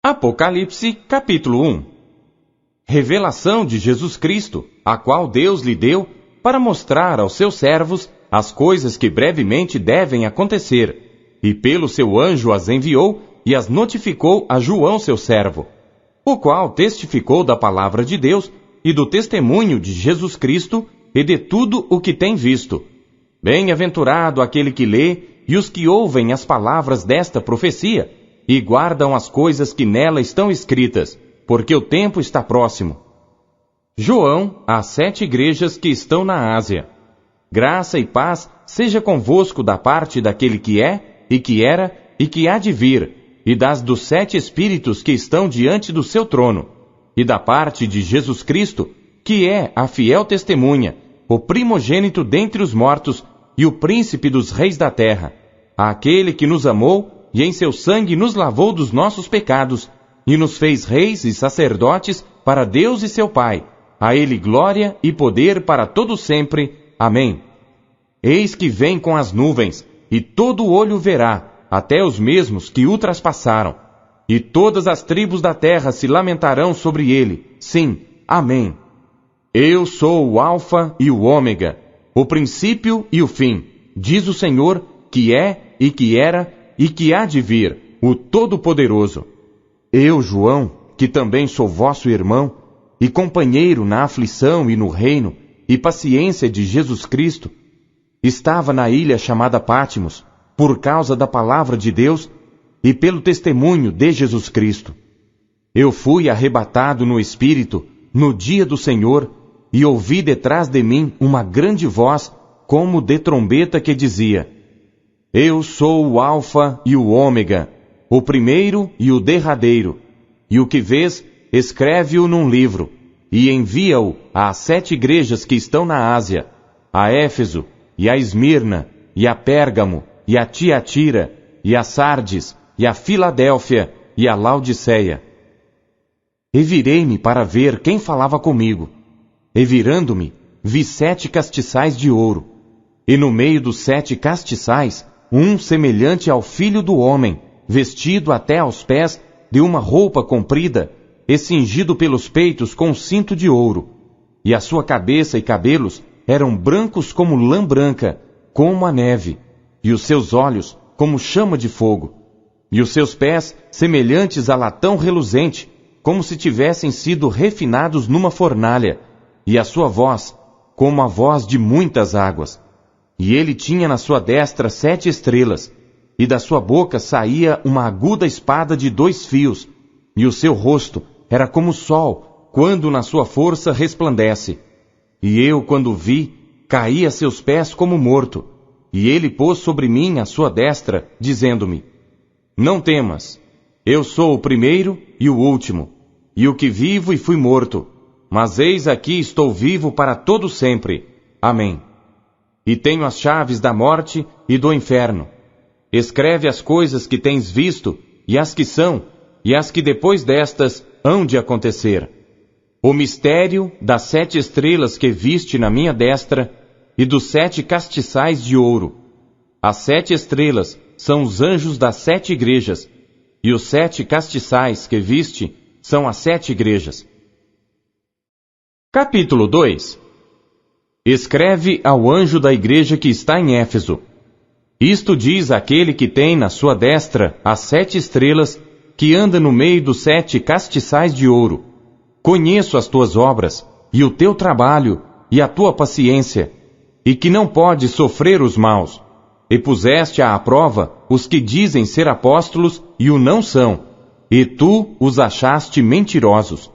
Apocalipse, capítulo 1. Revelação de Jesus Cristo, a qual Deus lhe deu para mostrar aos seus servos as coisas que brevemente devem acontecer, e pelo seu anjo as enviou e as notificou a João seu servo, o qual testificou da palavra de Deus e do testemunho de Jesus Cristo e de tudo o que tem visto. Bem-aventurado aquele que lê e os que ouvem as palavras desta profecia e guardam as coisas que nela estão escritas, porque o tempo está próximo. João, às 7 igrejas que estão na Ásia. Graça e paz seja convosco da parte daquele que é, e que era, e que há de vir, e dos 7 Espíritos que estão diante do seu trono, e da parte de Jesus Cristo, que é a fiel testemunha, o primogênito dentre os mortos, e o príncipe dos reis da terra, aquele que nos amou, e em seu sangue nos lavou dos nossos pecados, e nos fez reis e sacerdotes para Deus e seu Pai. A ele glória e poder para todo sempre. Amém. Eis que vem com as nuvens, e todo olho verá, até os mesmos que o traspassaram. E todas as tribos da terra se lamentarão sobre ele. Sim, amém. Eu sou o Alfa e o Ômega, o princípio e o fim, diz o Senhor, que é, e que era, e que há de vir, o Todo-Poderoso. Eu, João, que também sou vosso irmão, e companheiro na aflição e no reino, e paciência de Jesus Cristo, estava na ilha chamada Pátimos, por causa da palavra de Deus, e pelo testemunho de Jesus Cristo. Eu fui arrebatado no Espírito, no dia do Senhor, e ouvi detrás de mim uma grande voz, como de trombeta que dizia: Eu sou o Alfa e o Ômega, o primeiro e o derradeiro. E o que vês, escreve-o num livro, e envia-o às 7 igrejas que estão na Ásia, a Éfeso, e a Esmirna, e a Pérgamo, e a Tiatira, e a Sardes, e a Filadélfia, e a Laodiceia. E virei-me para ver quem falava comigo. E virando-me, vi 7 castiçais de ouro, e no meio dos 7 castiçais, um semelhante ao Filho do Homem, vestido até aos pés de uma roupa comprida, e cingido pelos peitos com um cinto de ouro, e a sua cabeça e cabelos eram brancos como lã branca, como a neve, e os seus olhos como chama de fogo, e os seus pés semelhantes a latão reluzente, como se tivessem sido refinados numa fornalha, e a sua voz como a voz de muitas águas. E ele tinha na sua destra 7 estrelas, e da sua boca saía uma aguda espada de 2 fios, e o seu rosto era como o sol, quando na sua força resplandece. E eu, quando vi, caí a seus pés como morto, e ele pôs sobre mim a sua destra, dizendo-me: Não temas, eu sou o primeiro e o último, e o que vivo e fui morto, mas eis aqui estou vivo para todo sempre. Amém. E tenho as chaves da morte e do inferno. Escreve as coisas que tens visto, e as que são, e as que depois destas hão de acontecer. O mistério das 7 estrelas que viste na minha destra, e dos 7 castiçais de ouro. As 7 estrelas são os anjos das 7 igrejas, e os 7 castiçais que viste são as 7 igrejas. Capítulo 2. Escreve ao anjo da igreja que está em Éfeso. Isto diz aquele que tem na sua destra as 7 estrelas, que anda no meio dos 7 castiçais de ouro. Conheço as tuas obras, e o teu trabalho, e a tua paciência, e que não podes sofrer os maus. E puseste à prova os que dizem ser apóstolos e o não são, e tu os achaste mentirosos.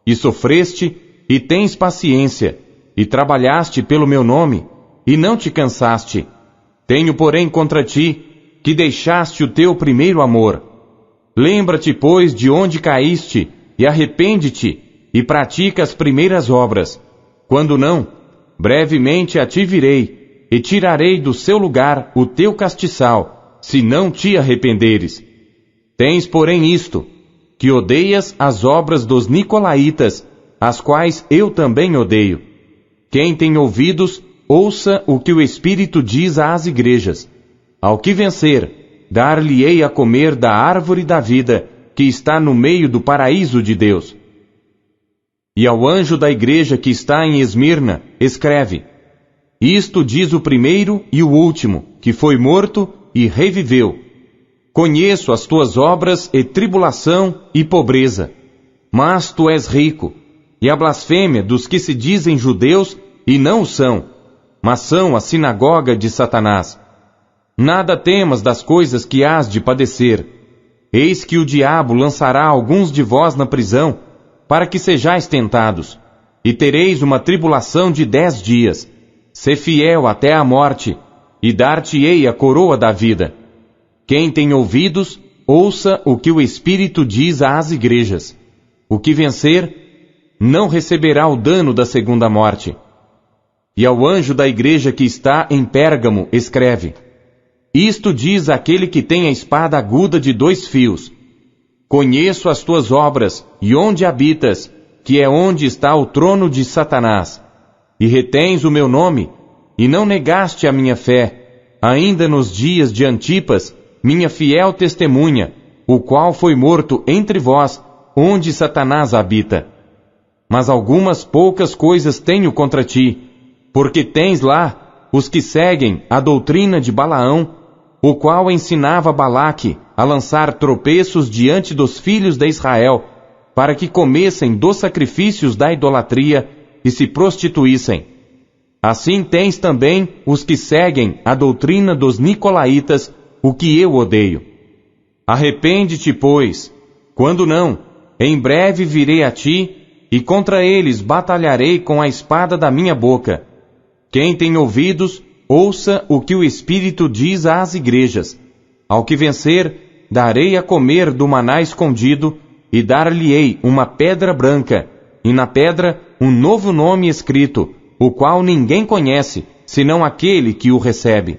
E sofreste, e tens paciência, e trabalhaste pelo meu nome, e não te cansaste. Tenho, porém, contra ti, que deixaste o teu primeiro amor. Lembra-te, pois, de onde caíste, e arrepende-te, e pratica as primeiras obras. Quando não, brevemente a ti virei, e tirarei do seu lugar o teu castiçal, se não te arrependeres. Tens, porém, isto, que odeias as obras dos nicolaítas, as quais eu também odeio. Quem tem ouvidos, ouça o que o Espírito diz às igrejas. Ao que vencer, dar-lhe-ei a comer da árvore da vida, que está no meio do paraíso de Deus. E ao anjo da igreja que está em Esmirna, escreve: Isto diz o primeiro e o último, que foi morto e reviveu. Conheço as tuas obras e tribulação e pobreza, mas tu és rico, e a blasfêmia dos que se dizem judeus e não o são, mas são a sinagoga de Satanás. Nada temas das coisas que hás de padecer. Eis que o diabo lançará alguns de vós na prisão, para que sejais tentados, e tereis uma tribulação de 10 dias. Sê fiel até a morte, e dar-te-ei a coroa da vida. Quem tem ouvidos, ouça o que o Espírito diz às igrejas. O que vencer, não receberá o dano da segunda morte. E ao anjo da igreja que está em Pérgamo, escreve: Isto diz aquele que tem a espada aguda de 2 fios. Conheço as tuas obras, e onde habitas, que é onde está o trono de Satanás. E retens o meu nome, e não negaste a minha fé, ainda nos dias de Antipas, minha fiel testemunha, o qual foi morto entre vós, onde Satanás habita. Mas algumas poucas coisas tenho contra ti, porque tens lá os que seguem a doutrina de Balaão, o qual ensinava Balaque a lançar tropeços diante dos filhos de Israel, para que comessem dos sacrifícios da idolatria e se prostituíssem. Assim tens também os que seguem a doutrina dos nicolaítas, o que eu odeio. Arrepende-te, pois. Quando não, em breve virei a ti, e contra eles batalharei com a espada da minha boca. Quem tem ouvidos, ouça o que o Espírito diz às igrejas. Ao que vencer, darei a comer do maná escondido, e dar-lhe-ei uma pedra branca, e na pedra um novo nome escrito, o qual ninguém conhece, senão aquele que o recebe.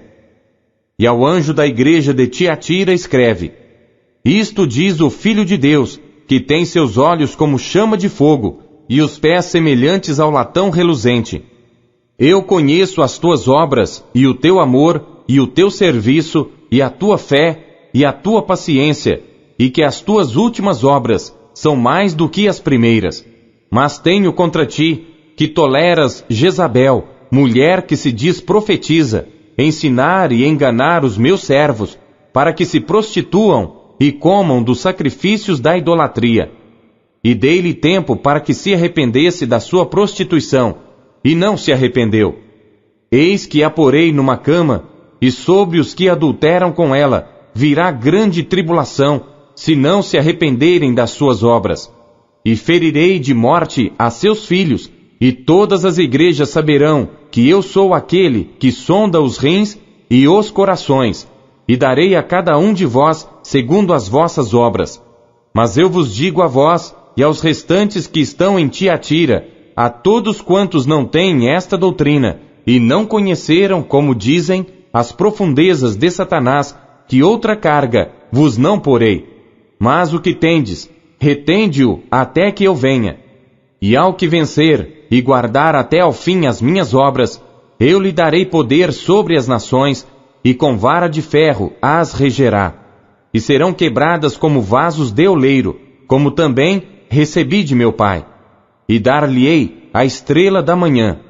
E ao anjo da igreja de Tiatira escreve: Isto diz o Filho de Deus, que tem seus olhos como chama de fogo, e os pés semelhantes ao latão reluzente. Eu conheço as tuas obras, e o teu amor, e o teu serviço, e a tua fé, e a tua paciência, e que as tuas últimas obras são mais do que as primeiras. Mas tenho contra ti que toleras Jezabel, mulher que se diz profetiza, ensinar e enganar os meus servos, para que se prostituam e comam dos sacrifícios da idolatria. E dei-lhe tempo para que se arrependesse da sua prostituição, e não se arrependeu. Eis que a porei numa cama, e sobre os que adulteram com ela virá grande tribulação, se não se arrependerem das suas obras. E ferirei de morte a seus filhos, e todas as igrejas saberão que eu sou aquele que sonda os rins e os corações, e darei a cada um de vós segundo as vossas obras. Mas eu vos digo a vós e aos restantes que estão em Tiatira, a todos quantos não têm esta doutrina, e não conheceram, como dizem, as profundezas de Satanás, que outra carga vos não porei. Mas o que tendes, retende-o até que eu venha. E ao que vencer, e guardar até ao fim as minhas obras, eu lhe darei poder sobre as nações, e com vara de ferro as regerá. E serão quebradas como vasos de oleiro, como também recebi de meu Pai. E dar-lhe-ei a estrela da manhã.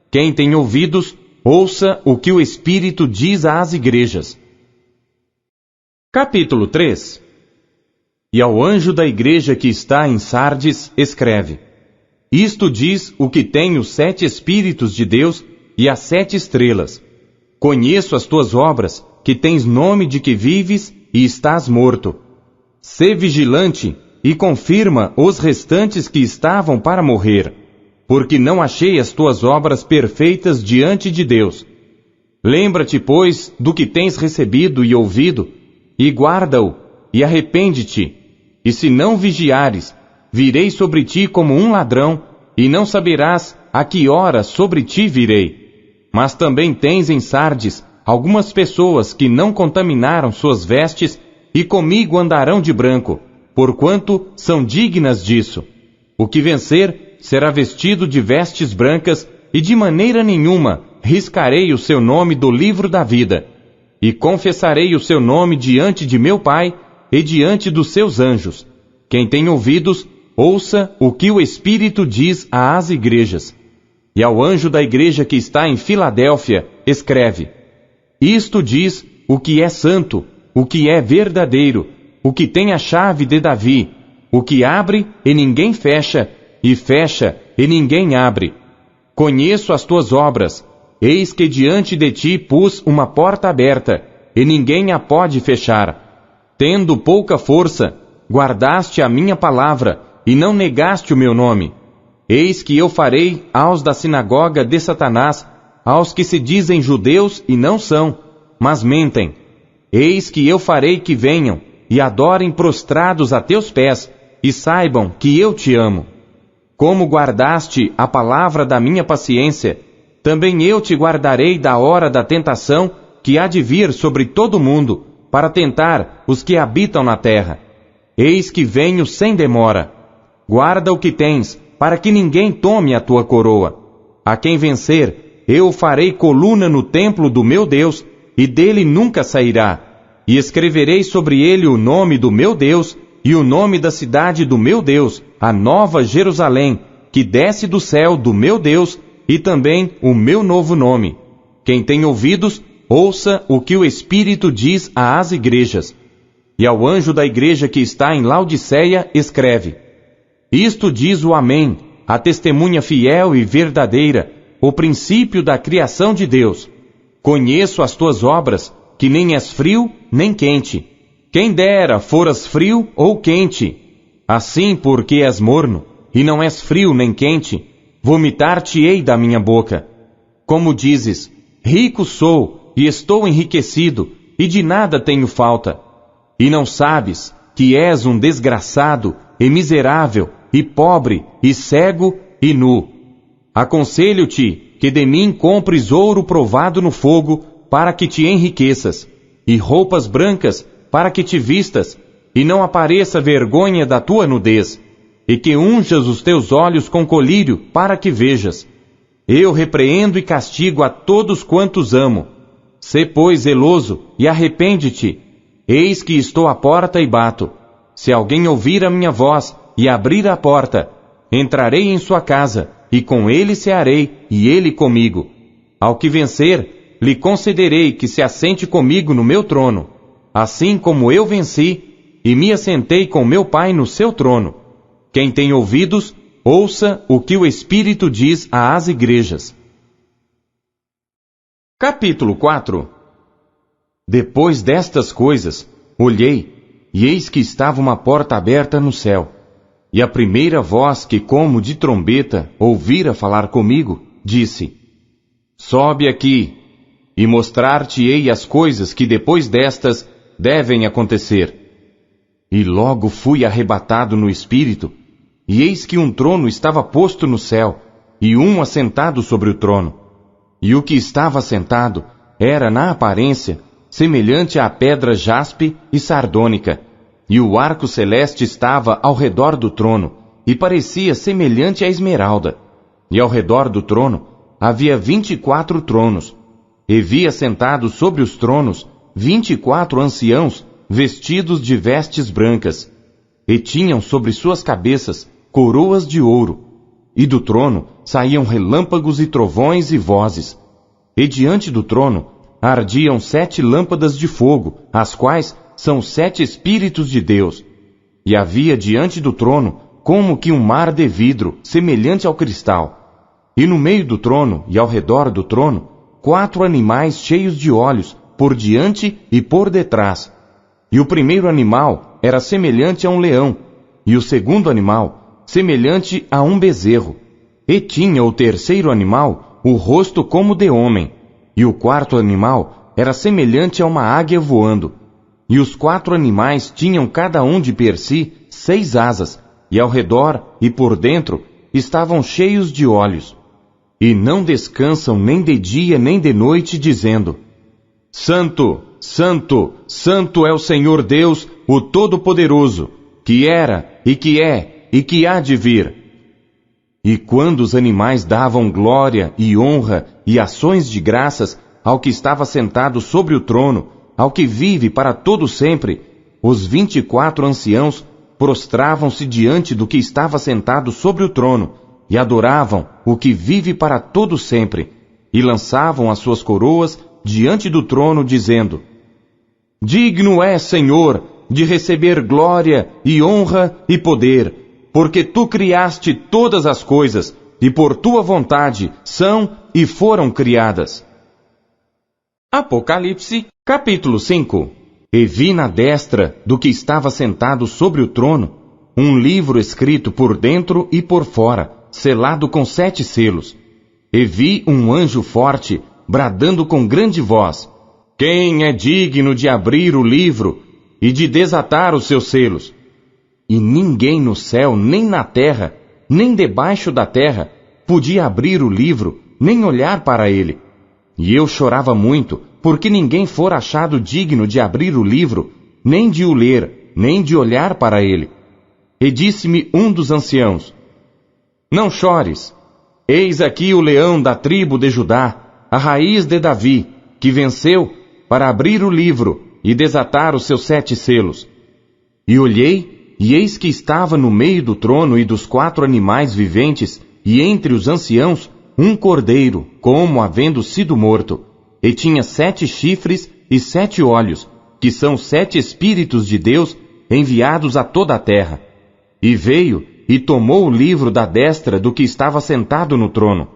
Quem tem ouvidos, ouça o que o Espírito diz às igrejas. Capítulo 3. E ao anjo da igreja que está em Sardes, escreve: Isto diz o que tem os 7 Espíritos de Deus e as 7 estrelas. Conheço as tuas obras, que tens nome de que vives e estás morto. Sê vigilante e confirma os restantes que estavam para morrer, porque não achei as tuas obras perfeitas diante de Deus. Lembra-te, pois, do que tens recebido e ouvido, e guarda-o, e arrepende-te. E se não vigiares, virei sobre ti como um ladrão, e não saberás a que hora sobre ti virei. Mas também tens em Sardes algumas pessoas que não contaminaram suas vestes, e comigo andarão de branco, porquanto são dignas disso. O que vencer será vestido de vestes brancas, e de maneira nenhuma riscarei o seu nome do livro da vida. E confessarei o seu nome diante de meu Pai e diante dos seus anjos. Quem tem ouvidos, ouça o que o Espírito diz às igrejas. E ao anjo da igreja que está em Filadélfia, escreve: Isto diz o que é santo, o que é verdadeiro, o que tem a chave de Davi, o que abre e ninguém fecha, e fecha e ninguém abre. Conheço as tuas obras, eis que diante de ti pus uma porta aberta, e ninguém a pode fechar. Tendo pouca força, guardaste a minha palavra, e não negaste o meu nome. Eis que eu farei aos da sinagoga de Satanás, aos que se dizem judeus e não são, mas mentem. Eis que eu farei que venham, e adorem prostrados a teus pés, e saibam que eu te amo. Como guardaste a palavra da minha paciência, também eu te guardarei da hora da tentação que há de vir sobre todo o mundo, para tentar os que habitam na terra. Eis que venho sem demora. Guarda o que tens, para que ninguém tome a tua coroa. A quem vencer, eu farei coluna no templo do meu Deus, e dele nunca sairá. E escreverei sobre ele o nome do meu Deus, e o nome da cidade do meu Deus, a nova Jerusalém, que desce do céu do meu Deus, e também o meu novo nome. Quem tem ouvidos, ouça o que o Espírito diz às igrejas. E ao anjo da igreja que está em Laodiceia, escreve: Isto diz o Amém, a testemunha fiel e verdadeira, o princípio da criação de Deus. Conheço as tuas obras, que nem és frio nem quente. Quem dera foras frio ou quente. Assim, porque és morno, e não és frio nem quente, vomitar-te-ei da minha boca. Como dizes, rico sou, e estou enriquecido, e de nada tenho falta. E não sabes que és um desgraçado, e miserável, e pobre, e cego, e nu. Aconselho-te que de mim compres ouro provado no fogo, para que te enriqueças, e roupas brancas, para que te vistas, e não apareça vergonha da tua nudez, e que unjas os teus olhos com colírio, para que vejas. Eu repreendo e castigo a todos quantos amo. Sê, pois, zeloso, e arrepende-te. Eis que estou à porta e bato. Se alguém ouvir a minha voz, e abrir a porta, entrarei em sua casa, e com ele cearei, e ele comigo. Ao que vencer, lhe concederei que se assente comigo no meu trono, assim como eu venci, e me assentei com meu Pai no seu trono. Quem tem ouvidos, ouça o que o Espírito diz às igrejas. Capítulo 4. Depois destas coisas, olhei, e eis que estava uma porta aberta no céu. E a primeira voz que, como de trombeta, ouvira falar comigo, disse: Sobe aqui, e mostrar-te-ei as coisas que depois destas devem acontecer. E logo fui arrebatado no Espírito, e eis que um trono estava posto no céu, e um assentado sobre o trono. E o que estava assentado era, na aparência, semelhante à pedra jaspe e sardônica, e o arco celeste estava ao redor do trono, e parecia semelhante à esmeralda. E ao redor do trono havia 24 tronos, e vi assentados sobre os tronos 24 anciãos vestidos de vestes brancas, e tinham sobre suas cabeças coroas de ouro, e do trono saíam relâmpagos e trovões e vozes. E diante do trono ardiam 7 lâmpadas de fogo, as quais são 7 Espíritos de Deus. E havia diante do trono como que um mar de vidro, semelhante ao cristal. E no meio do trono e ao redor do trono, 4 animais cheios de olhos, por diante e por detrás. E o primeiro animal era semelhante a um leão, e o segundo animal semelhante a um bezerro. E tinha o terceiro animal o rosto como de homem, e o quarto animal era semelhante a uma águia voando. E os 4 animais tinham cada um de per si 6 asas, e ao redor e por dentro estavam cheios de olhos. E não descansam nem de dia nem de noite, dizendo: Santo, Santo, Santo é o Senhor Deus, o Todo-Poderoso, que era, e que é, e que há de vir. E quando os animais davam glória e honra e ações de graças ao que estava sentado sobre o trono, ao que vive para todo sempre, os 24 anciãos prostravam-se diante do que estava sentado sobre o trono, e adoravam o que vive para todo sempre, e lançavam as suas coroas diante do trono, dizendo: Digno é, Senhor, de receber glória e honra e poder, porque tu criaste todas as coisas, e por tua vontade são e foram criadas. Apocalipse, capítulo 5. E vi na destra do que estava sentado sobre o trono um livro escrito por dentro e por fora, selado com 7 selos. E vi um anjo forte, bradando com grande voz: Quem é digno de abrir o livro e de desatar os seus selos? E ninguém no céu, nem na terra, nem debaixo da terra, podia abrir o livro, nem olhar para ele. E eu chorava muito, porque ninguém fora achado digno de abrir o livro, nem de o ler, nem de olhar para ele. E disse-me um dos anciãos: Não chores. Eis aqui o leão da tribo de Judá, a raiz de Davi, que venceu para abrir o livro e desatar os seus 7 selos. E olhei, e eis que estava no meio do trono e dos 4 animais viventes, e entre os anciãos, um cordeiro, como havendo sido morto, e tinha 7 chifres e 7 olhos, que são 7 Espíritos de Deus enviados a toda a terra. E veio e tomou o livro da destra do que estava sentado no trono.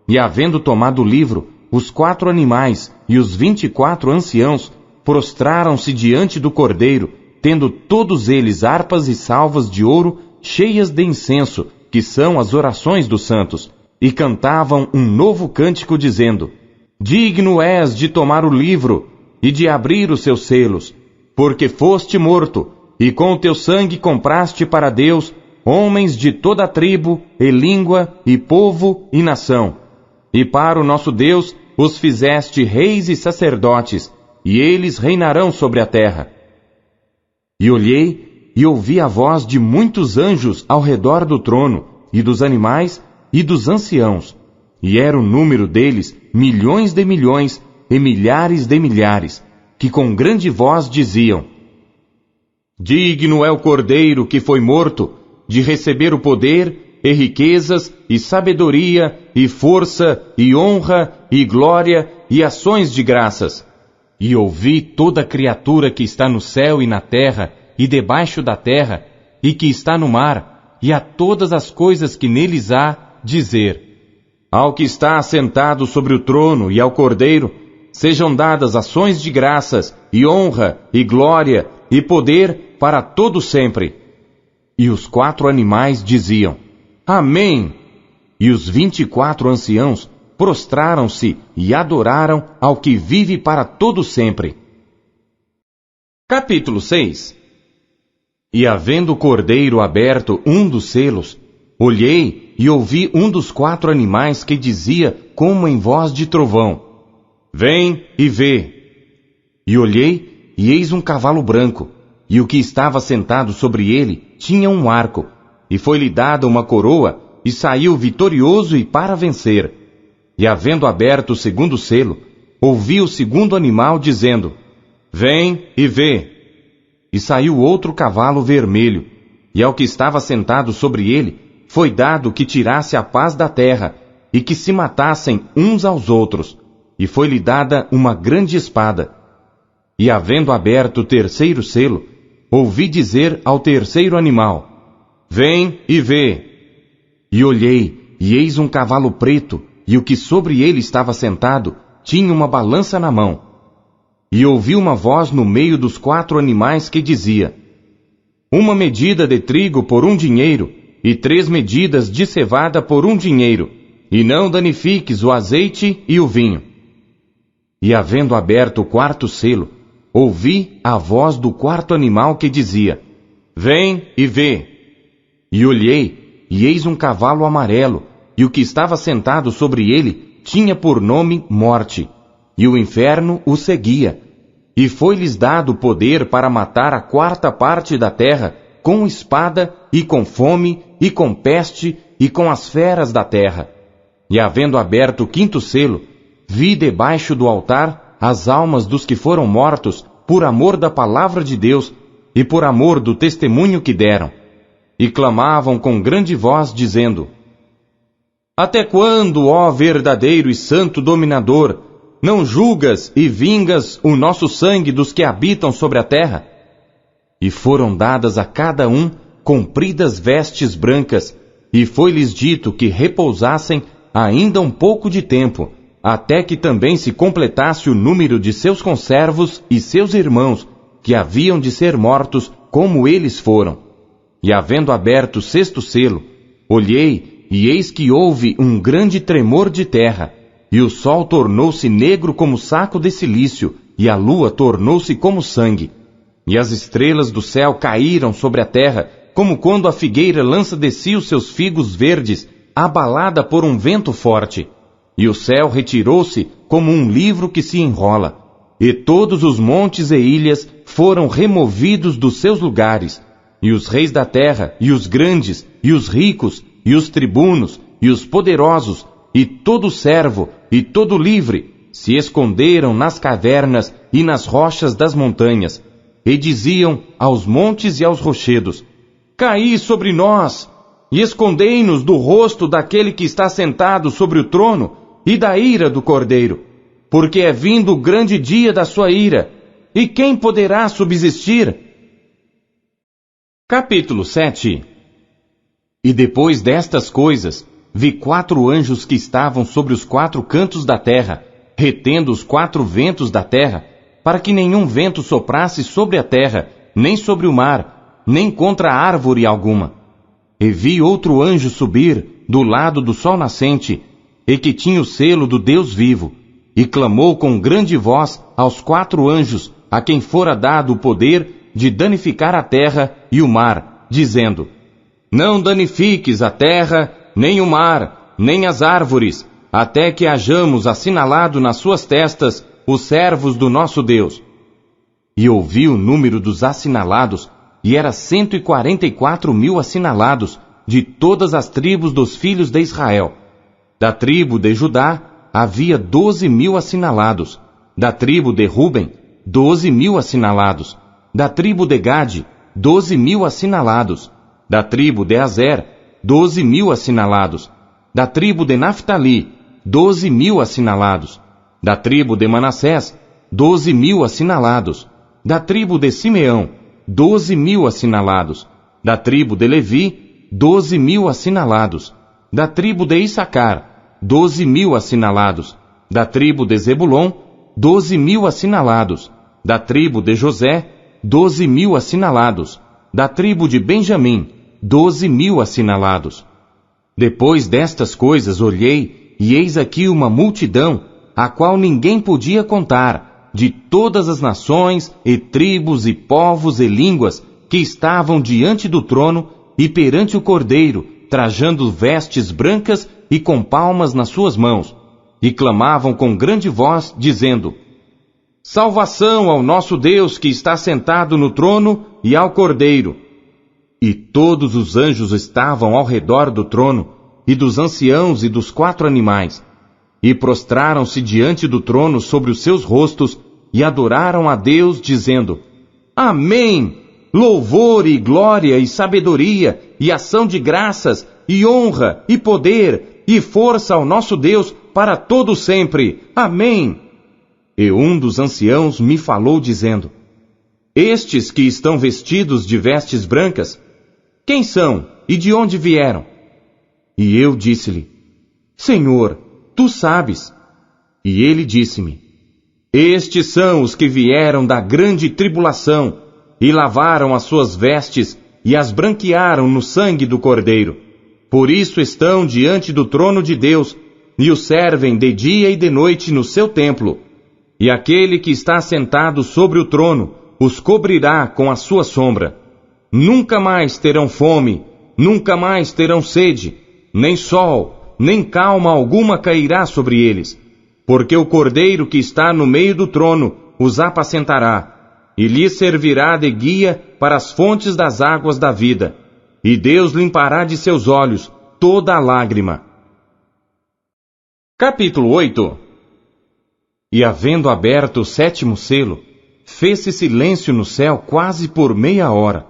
E havendo tomado o livro, os 4 animais e os 24 anciãos prostraram-se diante do cordeiro, tendo todos eles harpas e salvas de ouro cheias de incenso, que são as orações dos santos, e cantavam um novo cântico, dizendo: Digno és de tomar o livro e de abrir os seus selos, porque foste morto, e com o teu sangue compraste para Deus homens de toda a tribo, e língua, e povo, e nação. E para o nosso Deus os fizeste reis e sacerdotes, e eles reinarão sobre a terra. E olhei, e ouvi a voz de muitos anjos ao redor do trono, e dos animais, e dos anciãos. E era o número deles milhões de milhões, e milhares de milhares, que com grande voz diziam: Digno é o cordeiro que foi morto, de receber o poder, e riquezas, e sabedoria, e força, e honra, e glória, e ações de graças. E ouvi toda criatura que está no céu e na terra, e debaixo da terra, e que está no mar, e a todas as coisas que neles há, dizer: Ao que está assentado sobre o trono e ao Cordeiro, sejam dadas ações de graças, e honra, e glória, e poder para todo sempre. E os 4 animais diziam: Amém! E os 24 anciãos prostraram-se e adoraram ao que vive para todo sempre. Capítulo 6. E havendo o cordeiro aberto um dos selos, olhei e ouvi um dos 4 animais que dizia como em voz de trovão: Vem e vê. E olhei, e eis um cavalo branco, e o que estava sentado sobre ele tinha um arco, e foi-lhe dada uma coroa, e saiu vitorioso e para vencer. E havendo aberto o segundo selo, ouvi o segundo animal dizendo: Vem e vê. E saiu outro cavalo vermelho, e ao que estava sentado sobre ele, foi dado que tirasse a paz da terra, e que se matassem uns aos outros, e foi-lhe dada uma grande espada. E havendo aberto o terceiro selo, ouvi dizer ao terceiro animal: Vem e vê. E olhei, e eis um cavalo preto, e o que sobre ele estava sentado tinha uma balança na mão. E ouvi uma voz no meio dos 4 animais que dizia: Uma medida de trigo por 1 dinheiro, e 3 medidas de cevada por 1 dinheiro, e não danifiques o azeite e o vinho. E havendo aberto o 4º selo, ouvi a voz do 4º animal que dizia: Vem e vê. E olhei, e eis um cavalo amarelo, e o que estava sentado sobre ele tinha por nome Morte, e o inferno o seguia. E foi-lhes dado poder para matar a 4ª parte da terra, com espada, e com fome, e com peste, e com as feras da terra. E havendo aberto o 5º selo, vi debaixo do altar as almas dos que foram mortos por amor da palavra de Deus, e por amor do testemunho que deram, e clamavam com grande voz, dizendo: Até quando, ó verdadeiro e santo dominador, não julgas e vingas o nosso sangue dos que habitam sobre a terra? E foram dadas a cada um compridas vestes brancas, e foi-lhes dito que repousassem ainda um pouco de tempo, até que também se completasse o número de seus conservos e seus irmãos, que haviam de ser mortos como eles foram. E havendo aberto o sexto selo, olhei, e eis que houve um grande tremor de terra, e o sol tornou-se negro como saco de cilício, e a lua tornou-se como sangue. E as estrelas do céu caíram sobre a terra, como quando a figueira lança de si os seus figos verdes, abalada por um vento forte. E o céu retirou-se como um livro que se enrola, e todos os montes e ilhas foram removidos dos seus lugares, e os reis da terra, e os grandes, e os ricos, e os tribunos, e os poderosos, e todo servo, e todo livre, se esconderam nas cavernas e nas rochas das montanhas, e diziam aos montes e aos rochedos: Caí sobre nós, e escondei-nos do rosto daquele que está sentado sobre o trono, e da ira do Cordeiro, porque é vindo o grande dia da sua ira, e quem poderá subsistir? Capítulo 7. E depois destas coisas, vi 4 anjos que estavam sobre os 4 cantos da terra, retendo os 4 ventos da terra, para que nenhum vento soprasse sobre a terra, nem sobre o mar, nem contra árvore alguma. E vi outro anjo subir do lado do sol nascente, e que tinha o selo do Deus vivo, e clamou com grande voz aos 4 anjos, a quem fora dado o poder de danificar a terra e o mar, dizendo: Não danifiques a terra, nem o mar, nem as árvores, até que hajamos assinalado nas suas testas os servos do nosso Deus. E ouvi o número dos assinalados, e era 144.000 assinalados, de todas as tribos dos filhos de Israel. Da tribo de Judá havia 12.000 assinalados, da tribo de Ruben, 12.000 assinalados, da tribo de Gade, 12.000 assinalados, da tribo de Azer, 12.000 assinalados, da tribo de Naftali, 12.000 assinalados, da tribo de Manassés, 12.000 assinalados, da tribo de Simeão, 12.000 assinalados, da tribo de Levi, 12.000 assinalados, da tribo de Issacar, 12.000 assinalados, da tribo de Zebulon, 12.000 assinalados, da tribo de José, 12.000 assinalados, da tribo de Benjamim, 12.000 assinalados. Depois destas coisas olhei, e eis aqui uma multidão, a qual ninguém podia contar, de todas as nações, e tribos, e povos, e línguas, que estavam diante do trono, e perante o Cordeiro, trajando vestes brancas, e com palmas nas suas mãos, e clamavam com grande voz, dizendo: Salvação ao nosso Deus que está sentado no trono e ao Cordeiro. E todos os anjos estavam ao redor do trono, e dos anciãos e dos 4 animais, e prostraram-se diante do trono sobre os seus rostos, e adoraram a Deus, dizendo: Amém! Louvor e glória e sabedoria, e ação de graças, e honra, e poder, e força ao nosso Deus para todo sempre. Amém! E um dos anciãos me falou dizendo: Estes que estão vestidos de vestes brancas, quem são e de onde vieram? E eu disse-lhe: Senhor, tu sabes. E ele disse-me: Estes são os que vieram da grande tribulação, e lavaram as suas vestes, e as branquearam no sangue do Cordeiro. Por isso estão diante do trono de Deus, e o servem de dia e de noite no seu templo. E aquele que está sentado sobre o trono os cobrirá com a sua sombra. Nunca mais terão fome, nunca mais terão sede, nem sol, nem calma alguma cairá sobre eles, porque o Cordeiro que está no meio do trono os apacentará, e lhes servirá de guia para as fontes das águas da vida, e Deus limpará de seus olhos toda a lágrima. Capítulo 8. E havendo aberto o 7º selo, fez-se silêncio no céu quase por meia hora.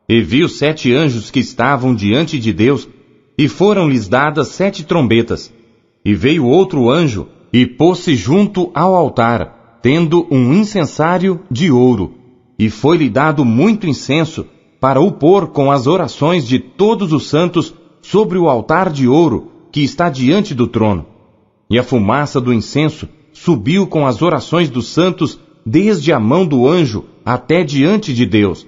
E viu 7 anjos que estavam diante de Deus, e foram-lhes dadas 7 trombetas. E veio outro anjo, e pôs-se junto ao altar, tendo um incensário de ouro, e foi-lhe dado muito incenso, para o pôr com as orações de todos os santos sobre o altar de ouro que está diante do trono. E a fumaça do incenso subiu com as orações dos santos desde a mão do anjo até diante de Deus.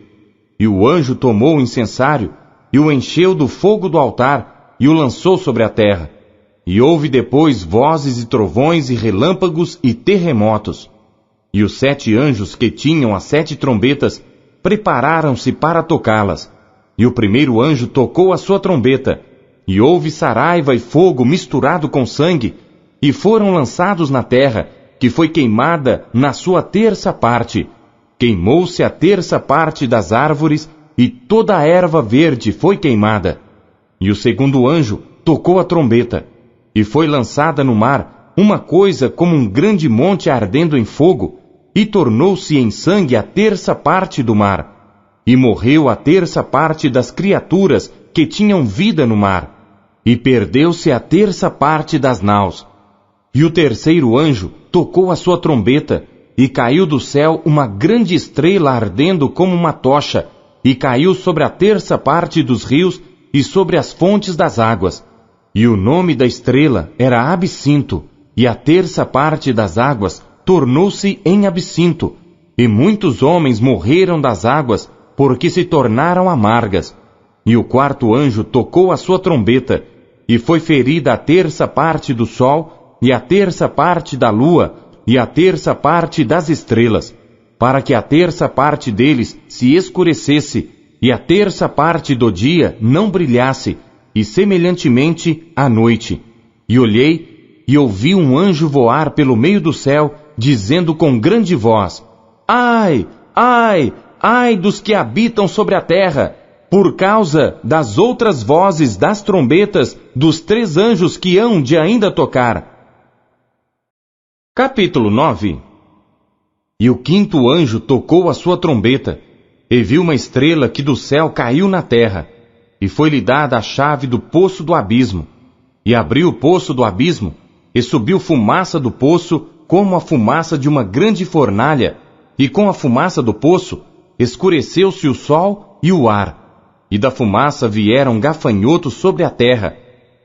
E o anjo tomou o incensário e o encheu do fogo do altar e o lançou sobre a terra. E houve depois vozes e trovões e relâmpagos e terremotos. E os 7 anjos que tinham as 7 trombetas prepararam-se para tocá-las. E o primeiro anjo tocou a sua trombeta, e houve saraiva e fogo misturado com sangue, e foram lançados na terra, que foi queimada na sua terça parte. Queimou-se a terça parte das árvores, e toda a erva verde foi queimada. E o segundo anjo tocou a trombeta, e foi lançada no mar uma coisa como um grande monte ardendo em fogo, e tornou-se em sangue a terça parte do mar. E morreu a terça parte das criaturas que tinham vida no mar. E perdeu-se a terça parte das naus. E o terceiro anjo tocou a sua trombeta, e caiu do céu uma grande estrela ardendo como uma tocha, e caiu sobre a terça parte dos rios e sobre as fontes das águas. E o nome da estrela era Absinto, e a terça parte das águas tornou-se em absinto, e muitos homens morreram das águas, porque se tornaram amargas. E o quarto anjo tocou a sua trombeta, e foi ferida a terça parte do sol, e a terça parte da lua, e a terça parte das estrelas, para que a terça parte deles se escurecesse, e a terça parte do dia não brilhasse, e semelhantemente à noite. E olhei, e ouvi um anjo voar pelo meio do céu, dizendo com grande voz: Ai, ai, ai dos que habitam sobre a terra, por causa das outras vozes das trombetas dos 3 anjos que hão de ainda tocar. Capítulo 9. E o quinto anjo tocou a sua trombeta, e viu uma estrela que do céu caiu na terra, e foi-lhe dada a chave do poço do abismo. E abriu o poço do abismo, e subiu fumaça do poço, como a fumaça de uma grande fornalha, e com a fumaça do poço escureceu-se o sol e o ar, e da fumaça vieram gafanhotos sobre a terra,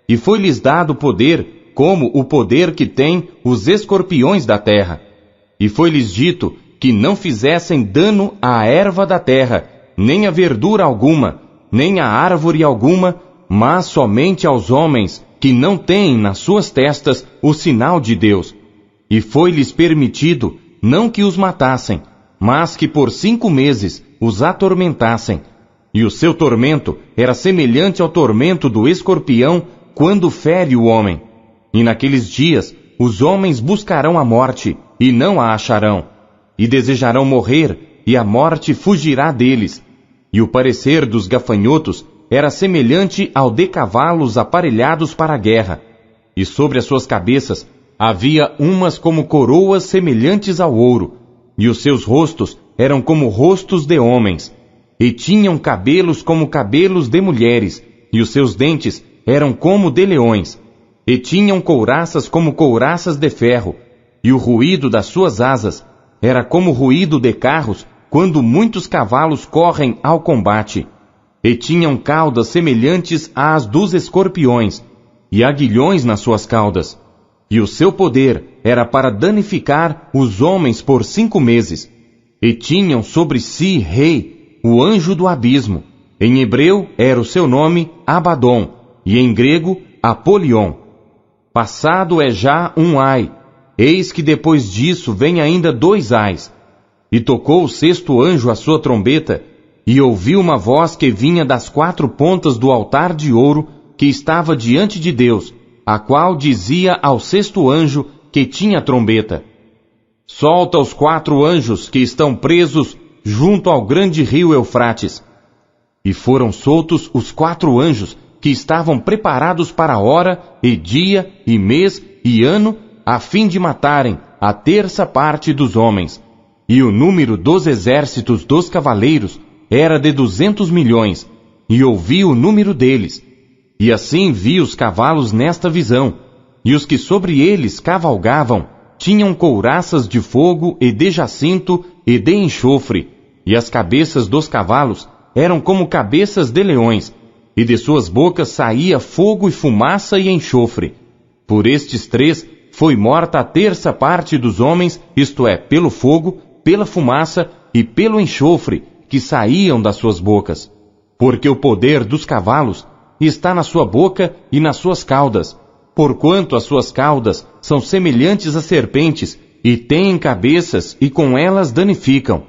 e foi-lhes dado poder, como o poder que têm os escorpiões da terra. E foi-lhes dito que não fizessem dano à erva da terra, nem a verdura alguma, nem a árvore alguma, mas somente aos homens que não têm nas suas testas o sinal de Deus. E foi-lhes permitido não que os matassem, mas que por 5 meses os atormentassem. E o seu tormento era semelhante ao tormento do escorpião quando fere o homem. E naqueles dias os homens buscarão a morte, e não a acharão. E desejarão morrer, e a morte fugirá deles. E o parecer dos gafanhotos era semelhante ao de cavalos aparelhados para a guerra. E sobre as suas cabeças havia umas como coroas semelhantes ao ouro, e os seus rostos eram como rostos de homens, e tinham cabelos como cabelos de mulheres, e os seus dentes eram como de leões, e tinham couraças como couraças de ferro, e o ruído das suas asas era como ruído de carros quando muitos cavalos correm ao combate, e tinham caudas semelhantes às dos escorpiões, e aguilhões nas suas caudas. E o seu poder era para danificar os homens por 5 meses. E tinham sobre si rei, o anjo do abismo. Em hebreu era o seu nome Abadom, e em grego Apolion. Passado é já um ai, eis que depois disso vem ainda 2 ais. E tocou o 6º anjo a sua trombeta, e ouviu uma voz que vinha das 4 pontas do altar de ouro que estava diante de Deus, a qual dizia ao 6º anjo que tinha a trombeta: Solta os 4 anjos que estão presos junto ao grande rio Eufrates. E foram soltos os 4 anjos que estavam preparados para a hora, e dia, e mês, e ano, a fim de matarem a terça parte dos homens. E o número dos exércitos dos cavaleiros era de 200 milhões, e ouvi o número deles. E assim vi os cavalos nesta visão, e os que sobre eles cavalgavam tinham couraças de fogo e de jacinto e de enxofre, e as cabeças dos cavalos eram como cabeças de leões, e de suas bocas saía fogo e fumaça e enxofre. Por estes três foi morta a terça parte dos homens, isto é, pelo fogo, pela fumaça e pelo enxofre que saíam das suas bocas. Porque o poder dos cavalos está na sua boca e nas suas caudas, porquanto as suas caudas são semelhantes a serpentes, e têm cabeças, e com elas danificam.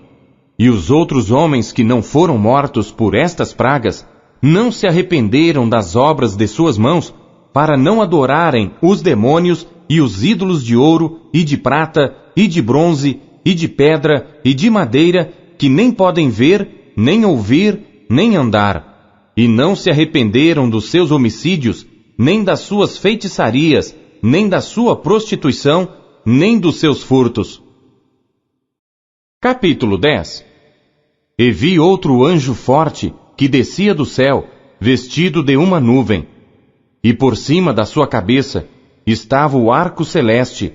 E os outros homens que não foram mortos por estas pragas, não se arrependeram das obras de suas mãos, para não adorarem os demônios e os ídolos de ouro, e de prata, e de bronze, e de pedra, e de madeira, que nem podem ver, nem ouvir, nem andar. E não se arrependeram dos seus homicídios, nem das suas feitiçarias, nem da sua prostituição, nem dos seus furtos. Capítulo 10. E vi outro anjo forte, que descia do céu, vestido de uma nuvem. E por cima da sua cabeça estava o arco celeste,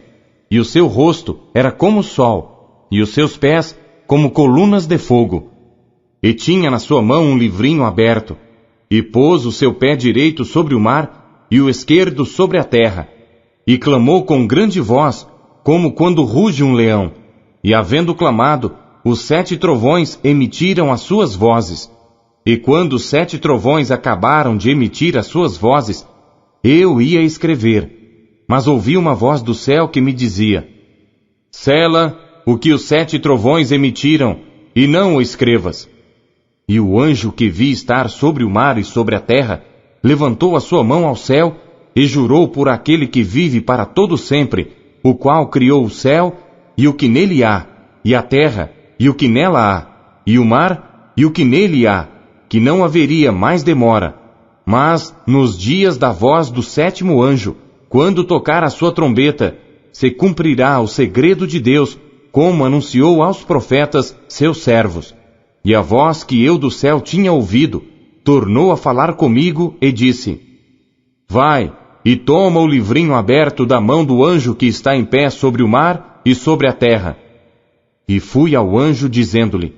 e o seu rosto era como o sol, e os seus pés como colunas de fogo. E tinha na sua mão um livrinho aberto, e pôs o seu pé direito sobre o mar, e o esquerdo sobre a terra, e clamou com grande voz, como quando ruge um leão. E havendo clamado, os 7 trovões emitiram as suas vozes. E quando os 7 trovões acabaram de emitir as suas vozes, eu ia escrever, mas ouvi uma voz do céu que me dizia: sela o que os 7 trovões emitiram, e não o escrevas. E o anjo que vi estar sobre o mar e sobre a terra, levantou a sua mão ao céu, e jurou por aquele que vive para todo sempre, o qual criou o céu, e o que nele há, e a terra, e o que nela há, e o mar, e o que nele há, que não haveria mais demora. Mas, nos dias da voz do 7º anjo, quando tocar a sua trombeta, se cumprirá o segredo de Deus, como anunciou aos profetas, seus servos. E a voz que eu do céu tinha ouvido, tornou a falar comigo e disse: vai, e toma o livrinho aberto da mão do anjo que está em pé sobre o mar e sobre a terra. E fui ao anjo dizendo-lhe: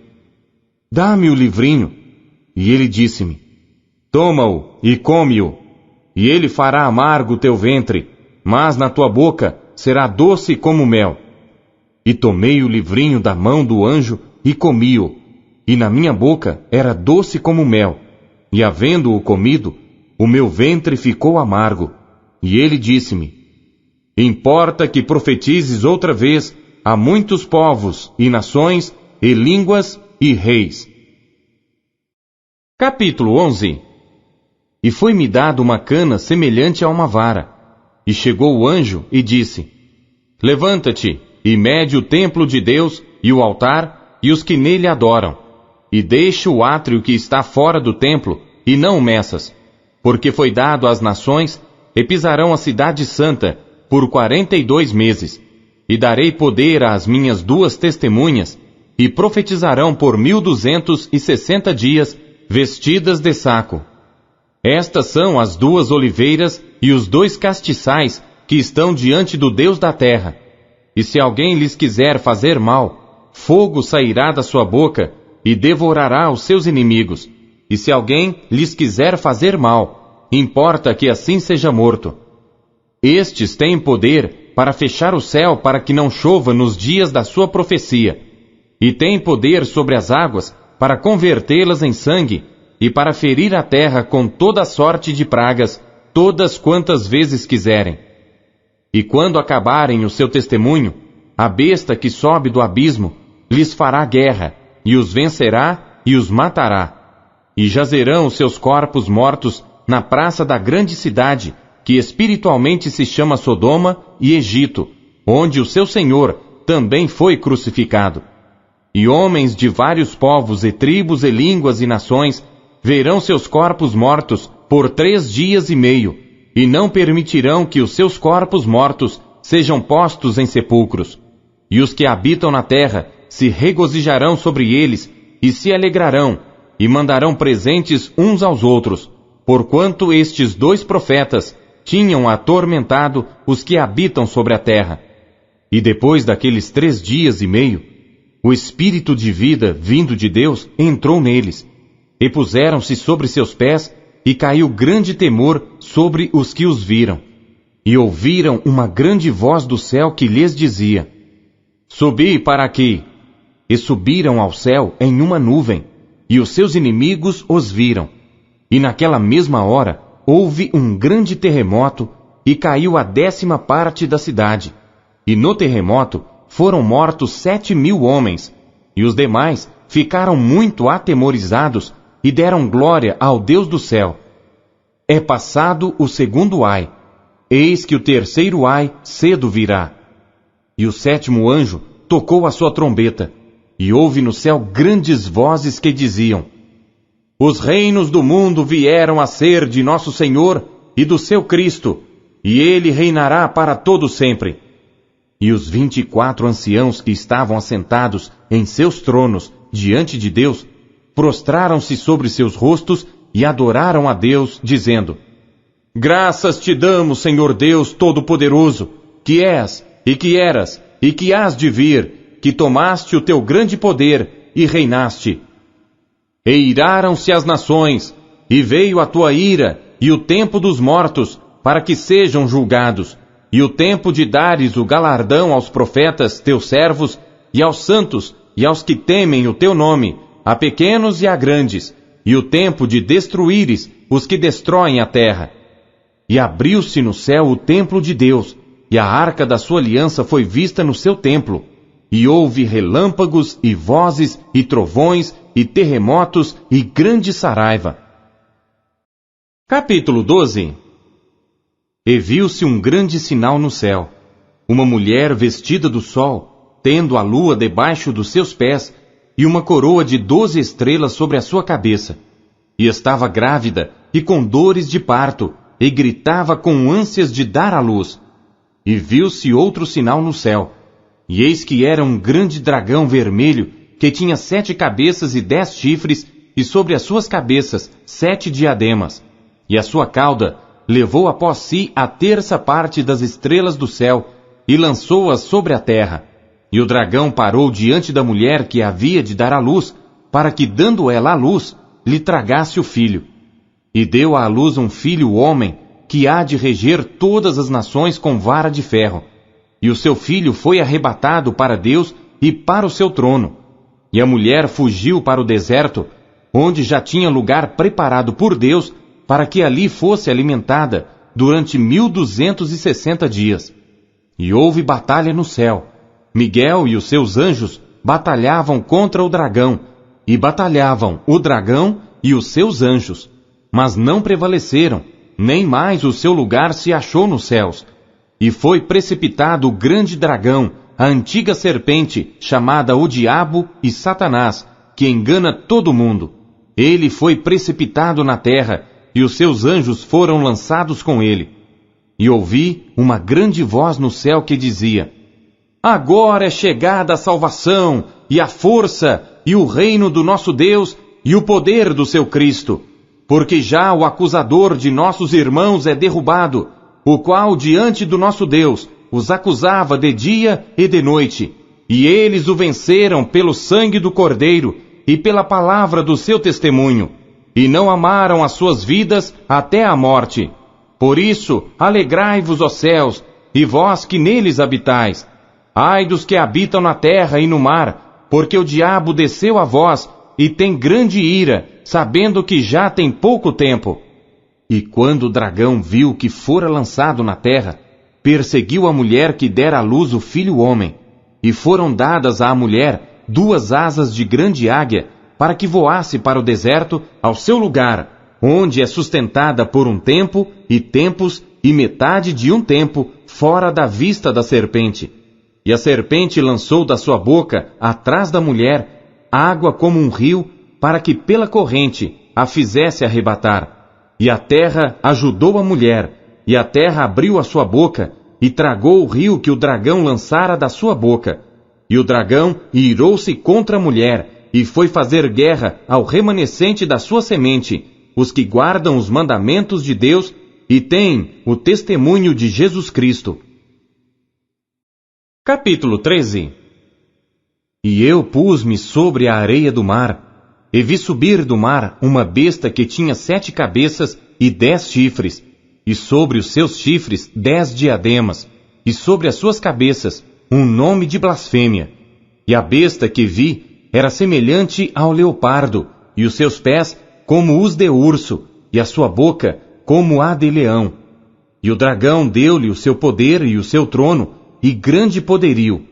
dá-me o livrinho. E ele disse-me: toma-o e come-o, e ele fará amargo o teu ventre, mas na tua boca será doce como mel. E tomei o livrinho da mão do anjo e comi-o, e na minha boca era doce como mel, e havendo-o comido, o meu ventre ficou amargo. E ele disse-me: importa que profetizes outra vez a muitos povos e nações e línguas e reis. Capítulo 11. E foi-me dado uma cana semelhante a uma vara. E chegou o anjo e disse: levanta-te e mede o templo de Deus e o altar e os que nele adoram. E deixa o átrio que está fora do templo e não o meças, porque foi dado às nações e pisarão a cidade santa por 42 meses. E darei poder às minhas 2 testemunhas, e profetizarão por 1260 dias, vestidas de saco. Estas são as 2 oliveiras e os 2 castiçais que estão diante do Deus da terra. E se alguém lhes quiser fazer mal, fogo sairá da sua boca e devorará os seus inimigos. E se alguém lhes quiser fazer mal, importa que assim seja morto. Estes têm poder para fechar o céu para que não chova nos dias da sua profecia, e têm poder sobre as águas para convertê-las em sangue, e para ferir a terra com toda sorte de pragas, todas quantas vezes quiserem. E quando acabarem o seu testemunho, a besta que sobe do abismo lhes fará guerra, e os vencerá e os matará. E jazerão os seus corpos mortos na praça da grande cidade, que espiritualmente se chama Sodoma e Egito, onde o seu Senhor também foi crucificado. E homens de vários povos e tribos e línguas e nações verão seus corpos mortos por 3 dias e meio, e não permitirão que os seus corpos mortos sejam postos em sepulcros. E os que habitam na terra se regozijarão sobre eles, e se alegrarão, e mandarão presentes uns aos outros, porquanto estes 2 profetas tinham atormentado os que habitam sobre a terra. E depois daqueles 3 dias e meio, o Espírito de vida vindo de Deus entrou neles, e puseram-se sobre seus pés, e caiu grande temor sobre os que os viram. E ouviram uma grande voz do céu que lhes dizia: Subi para aqui. E subiram ao céu em uma nuvem, e os seus inimigos os viram. E naquela mesma hora houve um grande terremoto, e caiu a 10ª parte da cidade. E no terremoto foram mortos 7.000 homens, e os demais ficaram muito atemorizados e deram glória ao Deus do céu. É passado o 2º ai, eis que o 3º ai cedo virá. E o 7º anjo tocou a sua trombeta, e houve no céu grandes vozes que diziam: Os reinos do mundo vieram a ser de nosso Senhor e do seu Cristo, e ele reinará para todo sempre. E os 24 anciãos que estavam assentados em seus tronos diante de Deus, prostraram-se sobre seus rostos e adoraram a Deus, dizendo: Graças te damos, Senhor Deus Todo-Poderoso, que és, e que eras, e que hás de vir, que tomaste o teu grande poder e reinaste. E iraram-se as nações, e veio a tua ira, e o tempo dos mortos, para que sejam julgados, e o tempo de dares o galardão aos profetas, teus servos, e aos santos, e aos que temem o teu nome, a pequenos e a grandes, e o tempo de destruíres os que destroem a terra. E abriu-se no céu o templo de Deus, e a arca da sua aliança foi vista no seu templo, e houve relâmpagos, e vozes, e trovões, e terremotos, e grande saraiva. Capítulo 12. E viu-se um grande sinal no céu, uma mulher vestida do sol, tendo a lua debaixo dos seus pés, e uma coroa de 12 estrelas sobre a sua cabeça. E estava grávida, e com dores de parto, e gritava com ânsias de dar à luz. E viu-se outro sinal no céu, e eis que era um grande dragão vermelho, que tinha 7 cabeças e 10 chifres, e sobre as suas cabeças 7 diademas. E a sua cauda levou após si a 1/3 parte das estrelas do céu, e lançou-as sobre a terra. E o dragão parou diante da mulher que havia de dar à luz, para que, dando ela à luz, lhe tragasse o filho. E deu à luz um filho homem, que há de reger todas as nações com vara de ferro. E o seu filho foi arrebatado para Deus e para o seu trono. E a mulher fugiu para o deserto, onde já tinha lugar preparado por Deus, para que ali fosse alimentada durante 1260 dias. E houve batalha no céu. Miguel e os seus anjos batalhavam contra o dragão, e batalhavam o dragão e os seus anjos, mas não prevaleceram, nem mais o seu lugar se achou nos céus. E foi precipitado o grande dragão, a antiga serpente, chamada o Diabo e Satanás, que engana todo mundo. Ele foi precipitado na terra, e os seus anjos foram lançados com ele. E ouvi uma grande voz no céu que dizia: Agora é chegada a salvação, e a força, e o reino do nosso Deus, e o poder do seu Cristo. Porque já o acusador de nossos irmãos é derrubado, o qual diante do nosso Deus os acusava de dia e de noite. E eles o venceram pelo sangue do Cordeiro e pela palavra do seu testemunho, e não amaram as suas vidas até a morte. Por isso, alegrai-vos, ó céus, e vós que neles habitais. Ai dos que habitam na terra e no mar, porque o diabo desceu a vós, e tem grande ira, sabendo que já tem pouco tempo. E quando o dragão viu que fora lançado na terra, perseguiu a mulher que dera à luz o filho homem, e foram dadas à mulher 2 asas de grande águia, para que voasse para o deserto, ao seu lugar, onde é sustentada por um tempo, e tempos, e metade de um tempo, fora da vista da serpente. E a serpente lançou da sua boca, atrás da mulher, água como um rio, para que pela corrente a fizesse arrebatar. E a terra ajudou a mulher, e a terra abriu a sua boca, e tragou o rio que o dragão lançara da sua boca. E o dragão irou-se contra a mulher, e foi fazer guerra ao remanescente da sua semente, os que guardam os mandamentos de Deus e têm o testemunho de Jesus Cristo. Capítulo 13. E eu pus-me sobre a areia do mar, e vi subir do mar uma besta que tinha 7 cabeças e 10 chifres, e sobre os seus chifres 10 diademas, e sobre as suas cabeças um nome de blasfêmia. E a besta que vi era semelhante ao leopardo, e os seus pés como os de urso, e a sua boca como a de leão. E o dragão deu-lhe o seu poder e o seu trono, e grande poderio.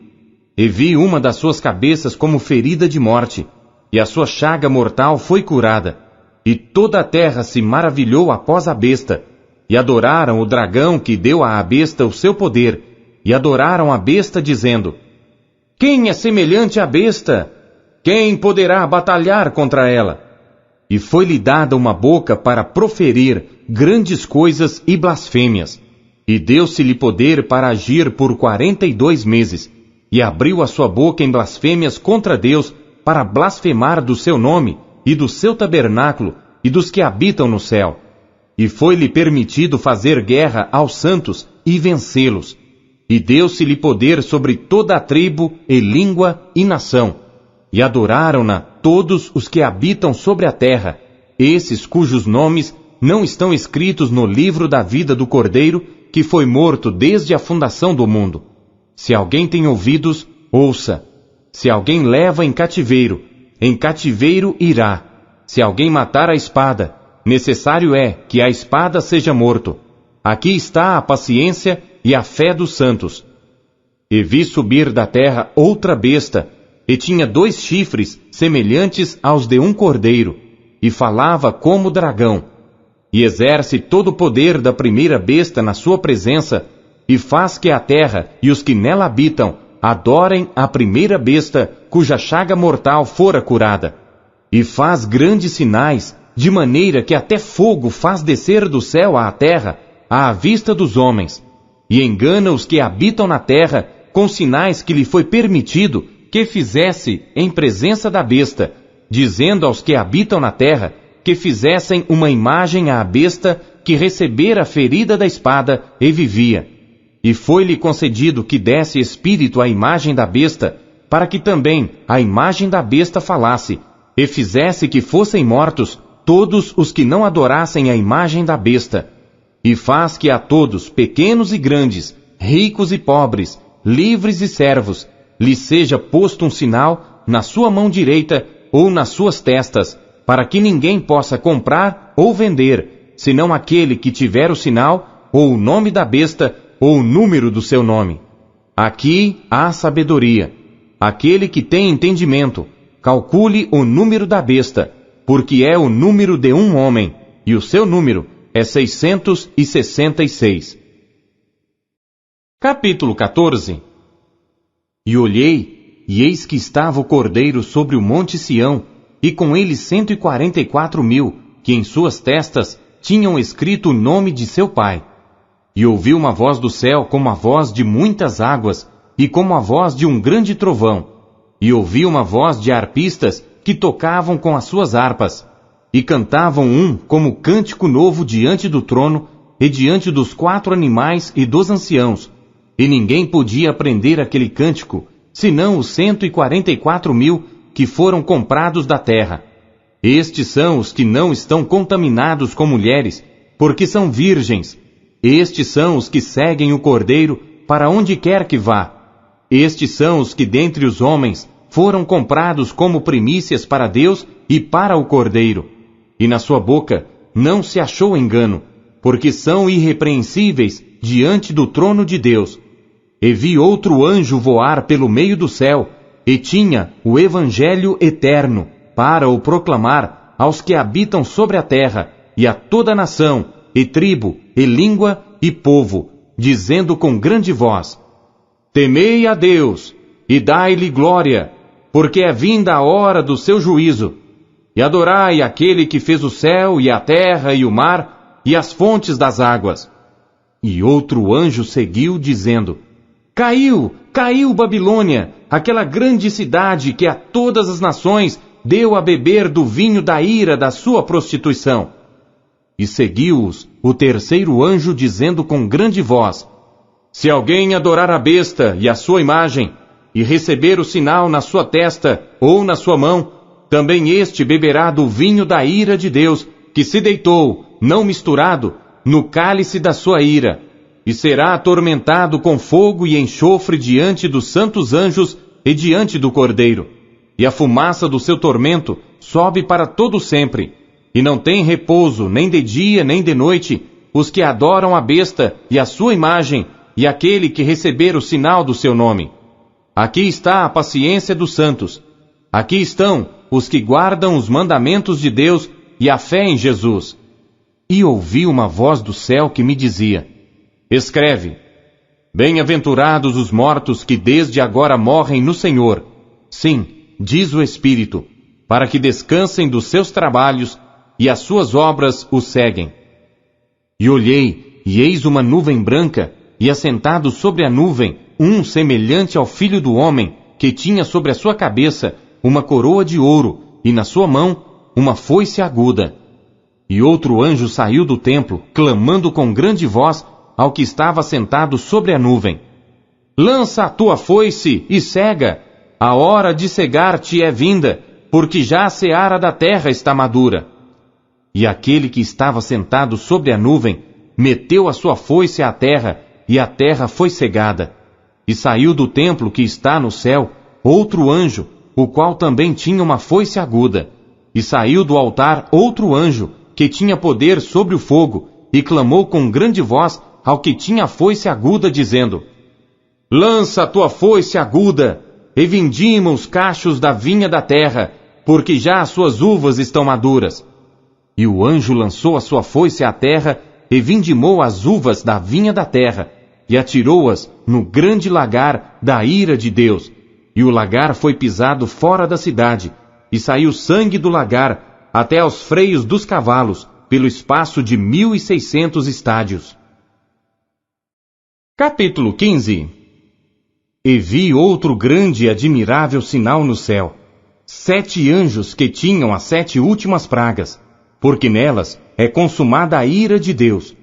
E vi uma das suas cabeças como ferida de morte, e a sua chaga mortal foi curada. E toda a terra se maravilhou após a besta, e adoraram o dragão que deu à besta o seu poder, e adoraram a besta dizendo: Quem é semelhante à besta? Quem poderá batalhar contra ela? E foi-lhe dada uma boca para proferir grandes coisas e blasfêmias. E deu-se-lhe poder para agir por 42 meses, e abriu a sua boca em blasfêmias contra Deus, para blasfemar do seu nome, e do seu tabernáculo, e dos que habitam no céu. E foi-lhe permitido fazer guerra aos santos e vencê-los. E deu-se-lhe poder sobre toda a tribo, e língua, e nação. E adoraram-na todos os que habitam sobre a terra, esses cujos nomes não estão escritos no livro da vida do Cordeiro, que foi morto desde a fundação do mundo. Se alguém tem ouvidos, ouça. Se alguém leva em cativeiro irá. Se alguém matar a espada, necessário é que a espada seja morto. Aqui está a paciência e a fé dos santos. E vi subir da terra outra besta, e tinha 2 chifres semelhantes aos de um cordeiro, e falava como dragão. E exerce todo o poder da primeira besta na sua presença, e faz que a terra e os que nela habitam adorem a primeira besta, cuja chaga mortal fora curada. E faz grandes sinais, de maneira que até fogo faz descer do céu à terra, à vista dos homens. E engana os que habitam na terra, com sinais que lhe foi permitido que fizesse em presença da besta, dizendo aos que habitam na terra que fizessem uma imagem à besta que recebera a ferida da espada e vivia. E foi-lhe concedido que desse espírito à imagem da besta, para que também a imagem da besta falasse, e fizesse que fossem mortos todos os que não adorassem a imagem da besta. E faz que a todos, pequenos e grandes, ricos e pobres, livres e servos, lhe seja posto um sinal na sua mão direita ou nas suas testas, para que ninguém possa comprar ou vender, senão aquele que tiver o sinal, ou o nome da besta, ou o número do seu nome. Aqui há sabedoria. Aquele que tem entendimento, calcule o número da besta, porque é o número de um homem, e o seu número é 666. Capítulo 14. E olhei, e eis que estava o Cordeiro sobre o monte Sião, e com ele 144.000, que em suas testas tinham escrito o nome de seu pai. E ouvi uma voz do céu como a voz de muitas águas, e como a voz de um grande trovão. E ouvi uma voz de harpistas que tocavam com as suas harpas, e cantavam um como cântico novo diante do trono, e diante dos 4 animais e dos anciãos. E ninguém podia aprender aquele cântico, senão os 144.000 que foram comprados da terra. Estes são os que não estão contaminados com mulheres, porque são virgens. Estes são os que seguem o Cordeiro para onde quer que vá. Estes são os que dentre os homens foram comprados como primícias para Deus e para o Cordeiro. E na sua boca não se achou engano, porque são irrepreensíveis diante do trono de Deus. E vi outro anjo voar pelo meio do céu, e tinha o Evangelho eterno, para o proclamar aos que habitam sobre a terra, e a toda nação, e tribo, e língua, e povo, dizendo com grande voz: Temei a Deus, e dai-lhe glória, porque é vinda a hora do seu juízo. E adorai aquele que fez o céu, e a terra, e o mar, e as fontes das águas. E outro anjo seguiu, dizendo: Caiu, caiu Babilônia, aquela grande cidade que a todas as nações deu a beber do vinho da ira da sua prostituição. E seguiu-os o terceiro anjo, dizendo com grande voz: Se alguém adorar a besta e a sua imagem, e receber o sinal na sua testa ou na sua mão, também este beberá do vinho da ira de Deus, que se deitou, não misturado, no cálice da sua ira, e será atormentado com fogo e enxofre diante dos santos anjos e diante do Cordeiro. E a fumaça do seu tormento sobe para todo sempre, e não tem repouso nem de dia nem de noite os que adoram a besta e a sua imagem, e aquele que receber o sinal do seu nome. Aqui está a paciência dos santos. Aqui estão os que guardam os mandamentos de Deus e a fé em Jesus. E ouvi uma voz do céu que me dizia: Escreve: Bem-aventurados os mortos que desde agora morrem no Senhor. Sim, diz o Espírito, para que descansem dos seus trabalhos e as suas obras os seguem. E olhei, e eis uma nuvem branca, e assentado sobre a nuvem, um semelhante ao Filho do Homem, que tinha sobre a sua cabeça uma coroa de ouro, e na sua mão uma foice aguda. E outro anjo saiu do templo, clamando com grande voz ao que estava sentado sobre a nuvem: Lança a tua foice e cega, a hora de cegar-te é vinda, porque já a seara da terra está madura. E aquele que estava sentado sobre a nuvem meteu a sua foice à terra, e a terra foi cegada. E saiu do templo que está no céu outro anjo, o qual também tinha uma foice aguda. E saiu do altar outro anjo, que tinha poder sobre o fogo, e clamou com grande voz ao que tinha a foice aguda, dizendo: Lança a tua foice aguda, e vindima os cachos da vinha da terra, porque já as suas uvas estão maduras. E o anjo lançou a sua foice à terra, e vindimou as uvas da vinha da terra, e atirou-as no grande lagar da ira de Deus. E o lagar foi pisado fora da cidade, e saiu sangue do lagar até aos freios dos cavalos, pelo espaço de 1.600 estádios. Capítulo 15. E vi outro grande e admirável sinal no céu: 7 anjos que tinham as 7 últimas pragas, porque nelas é consumada a ira de Deus.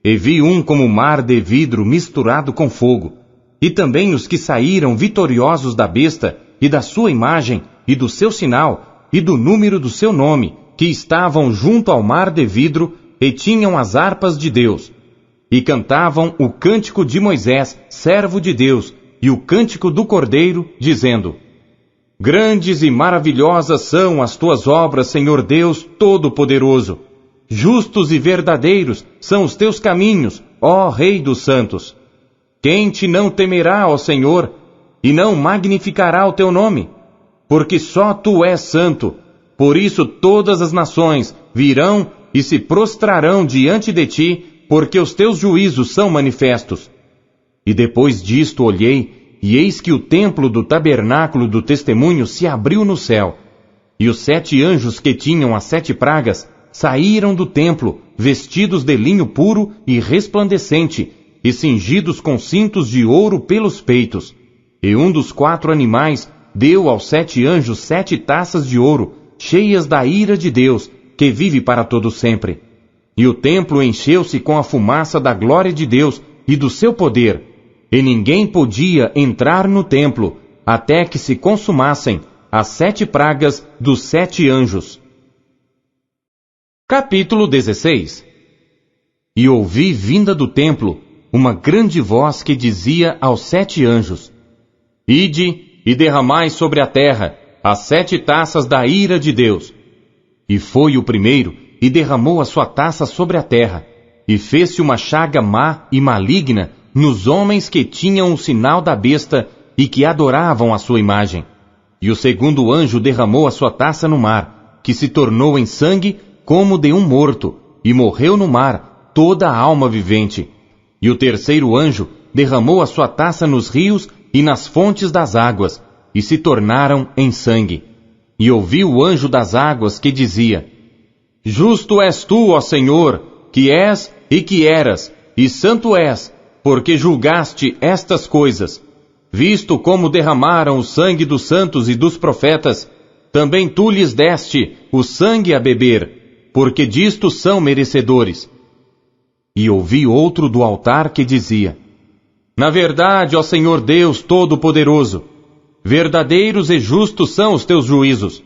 E vi um como mar de vidro misturado com fogo, e também os que saíram vitoriosos da besta, e da sua imagem, e do seu sinal, e do número do seu nome, que estavam junto ao mar de vidro, e tinham as harpas de Deus. E cantavam o cântico de Moisés, servo de Deus, e o cântico do Cordeiro, dizendo: Grandes e maravilhosas são as tuas obras, Senhor Deus Todo-Poderoso. Justos e verdadeiros são os teus caminhos, ó Rei dos santos. Quem te não temerá, ó Senhor, e não magnificará o teu nome? Porque só tu és santo. Por isso todas as nações virão e se prostrarão diante de ti, porque os teus juízos são manifestos. E depois disto olhei, e eis que o templo do tabernáculo do testemunho se abriu no céu. E os 7 anjos que tinham as 7 pragas saíram do templo, vestidos de linho puro e resplandecente, e cingidos com cintos de ouro pelos peitos. E um dos 4 animais deu aos 7 anjos 7 taças de ouro, cheias da ira de Deus, que vive para todo sempre. E o templo encheu-se com a fumaça da glória de Deus e do seu poder, e ninguém podia entrar no templo, até que se consumassem as 7 pragas dos 7 anjos. Capítulo 16. E ouvi vinda do templo uma grande voz que dizia aos 7 anjos: Ide e derramai sobre a terra as 7 taças da ira de Deus. E foi o primeiro, e derramou a sua taça sobre a terra, e fez-se uma chaga má e maligna nos homens que tinham o sinal da besta e que adoravam a sua imagem. E o segundo anjo derramou a sua taça no mar, que se tornou em sangue como de um morto, e morreu no mar toda a alma vivente. E o terceiro anjo derramou a sua taça nos rios e nas fontes das águas, e se tornaram em sangue. E ouvi o anjo das águas que dizia: Justo és tu, ó Senhor, que és e que eras, e santo és, porque julgaste estas coisas. Visto como derramaram o sangue dos santos e dos profetas, também tu lhes deste o sangue a beber, porque disto são merecedores. E ouvi outro do altar que dizia: Na verdade, ó Senhor Deus Todo-Poderoso, verdadeiros e justos são os teus juízos.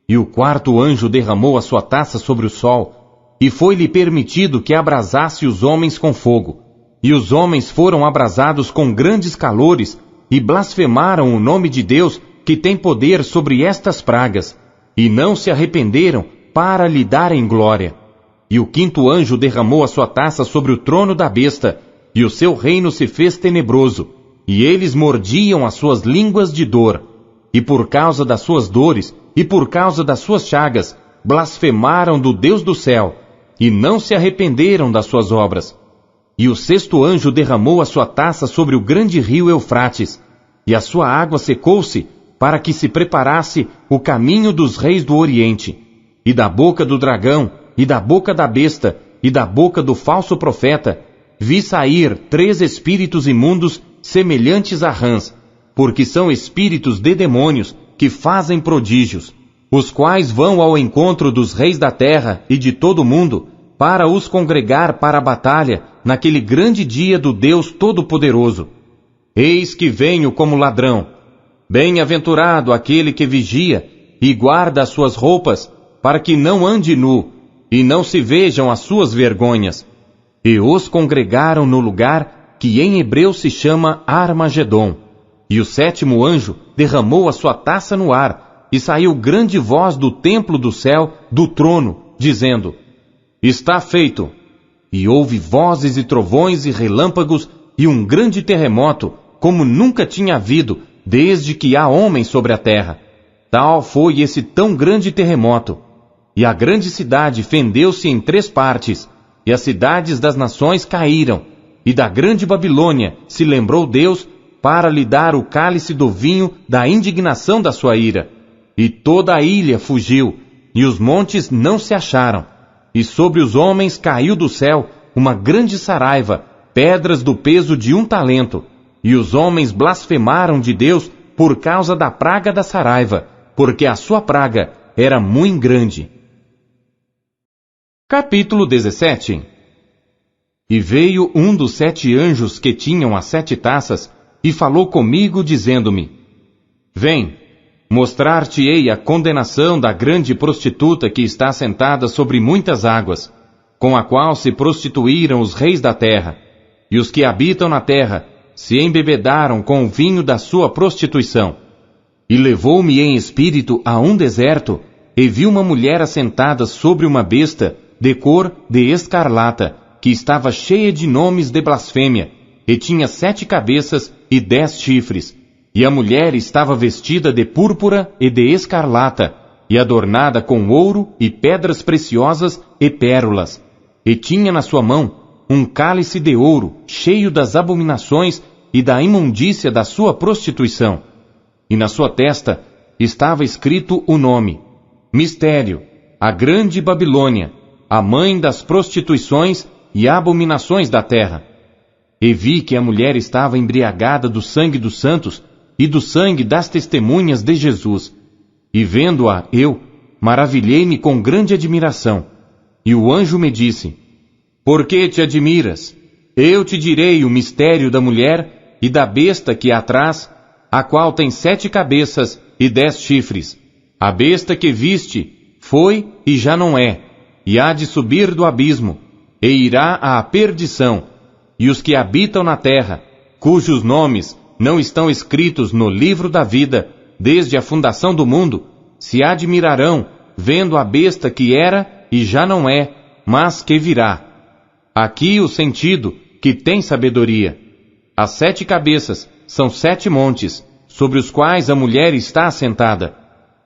E o quarto anjo derramou a sua taça sobre o sol, e foi-lhe permitido que abrasasse os homens com fogo. E os homens foram abrasados com grandes calores, e blasfemaram o nome de Deus, que tem poder sobre estas pragas, e não se arrependeram para lhe darem glória. E o quinto anjo derramou a sua taça sobre o trono da besta, e o seu reino se fez tenebroso, e eles mordiam as suas línguas de dor. E por causa das suas dores, e por causa das suas chagas, blasfemaram do Deus do céu, e não se arrependeram das suas obras. E o sexto anjo derramou a sua taça sobre o grande rio Eufrates, e a sua água secou-se, para que se preparasse o caminho dos reis do Oriente. E da boca do dragão, e da boca da besta, e da boca do falso profeta, vi sair 3 espíritos imundos semelhantes a rãs, porque são espíritos de demônios que fazem prodígios, os quais vão ao encontro dos reis da terra e de todo o mundo, para os congregar para a batalha naquele grande dia do Deus Todo-Poderoso. Eis que venho como ladrão. Bem-aventurado aquele que vigia e guarda as suas roupas, para que não ande nu, e não se vejam as suas vergonhas. E os congregaram no lugar que em hebreu se chama Armagedon. E o sétimo anjo derramou a sua taça no ar, e saiu grande voz do templo do céu, do trono, dizendo: Está feito. E houve vozes e trovões e relâmpagos, e um grande terremoto, como nunca tinha havido, desde que há homens sobre a terra. Tal foi esse tão grande terremoto. E a grande cidade fendeu-se em 3 partes, e as cidades das nações caíram, e da grande Babilônia se lembrou Deus para lhe dar o cálice do vinho da indignação da sua ira. E toda a ilha fugiu, e os montes não se acharam. E sobre os homens caiu do céu uma grande saraiva, pedras do peso de 1 talento. E os homens blasfemaram de Deus por causa da praga da saraiva, porque a sua praga era muito grande. Capítulo 17. E veio um dos 7 anjos que tinham as 7 taças, e falou comigo, dizendo-me: Vem, mostrar-te-ei a condenação da grande prostituta que está sentada sobre muitas águas, com a qual se prostituíram os reis da terra, e os que habitam na terra se embebedaram com o vinho da sua prostituição. E levou-me em espírito a um deserto, e vi uma mulher assentada sobre uma besta, de cor de escarlata, que estava cheia de nomes de blasfêmia, e tinha 7 cabeças e 10 chifres. E a mulher estava vestida de púrpura e de escarlata, e adornada com ouro e pedras preciosas e pérolas. E tinha na sua mão um cálice de ouro, cheio das abominações e da imundícia da sua prostituição. E na sua testa estava escrito o nome: Mistério, a grande Babilônia, a mãe das prostituições e abominações da terra. E vi que a mulher estava embriagada do sangue dos santos e do sangue das testemunhas de Jesus. E vendo-a eu, maravilhei-me com grande admiração. E o anjo me disse: Por que te admiras? Eu te direi o mistério da mulher e da besta que a traz, a qual tem 7 cabeças e 10 chifres. A besta que viste foi e já não é, e há de subir do abismo, e irá à perdição. E os que habitam na terra, cujos nomes não estão escritos no livro da vida, desde a fundação do mundo, se admirarão, vendo a besta que era e já não é, mas que virá. Aqui o sentido que tem sabedoria. As 7 cabeças são 7 montes, sobre os quais a mulher está assentada.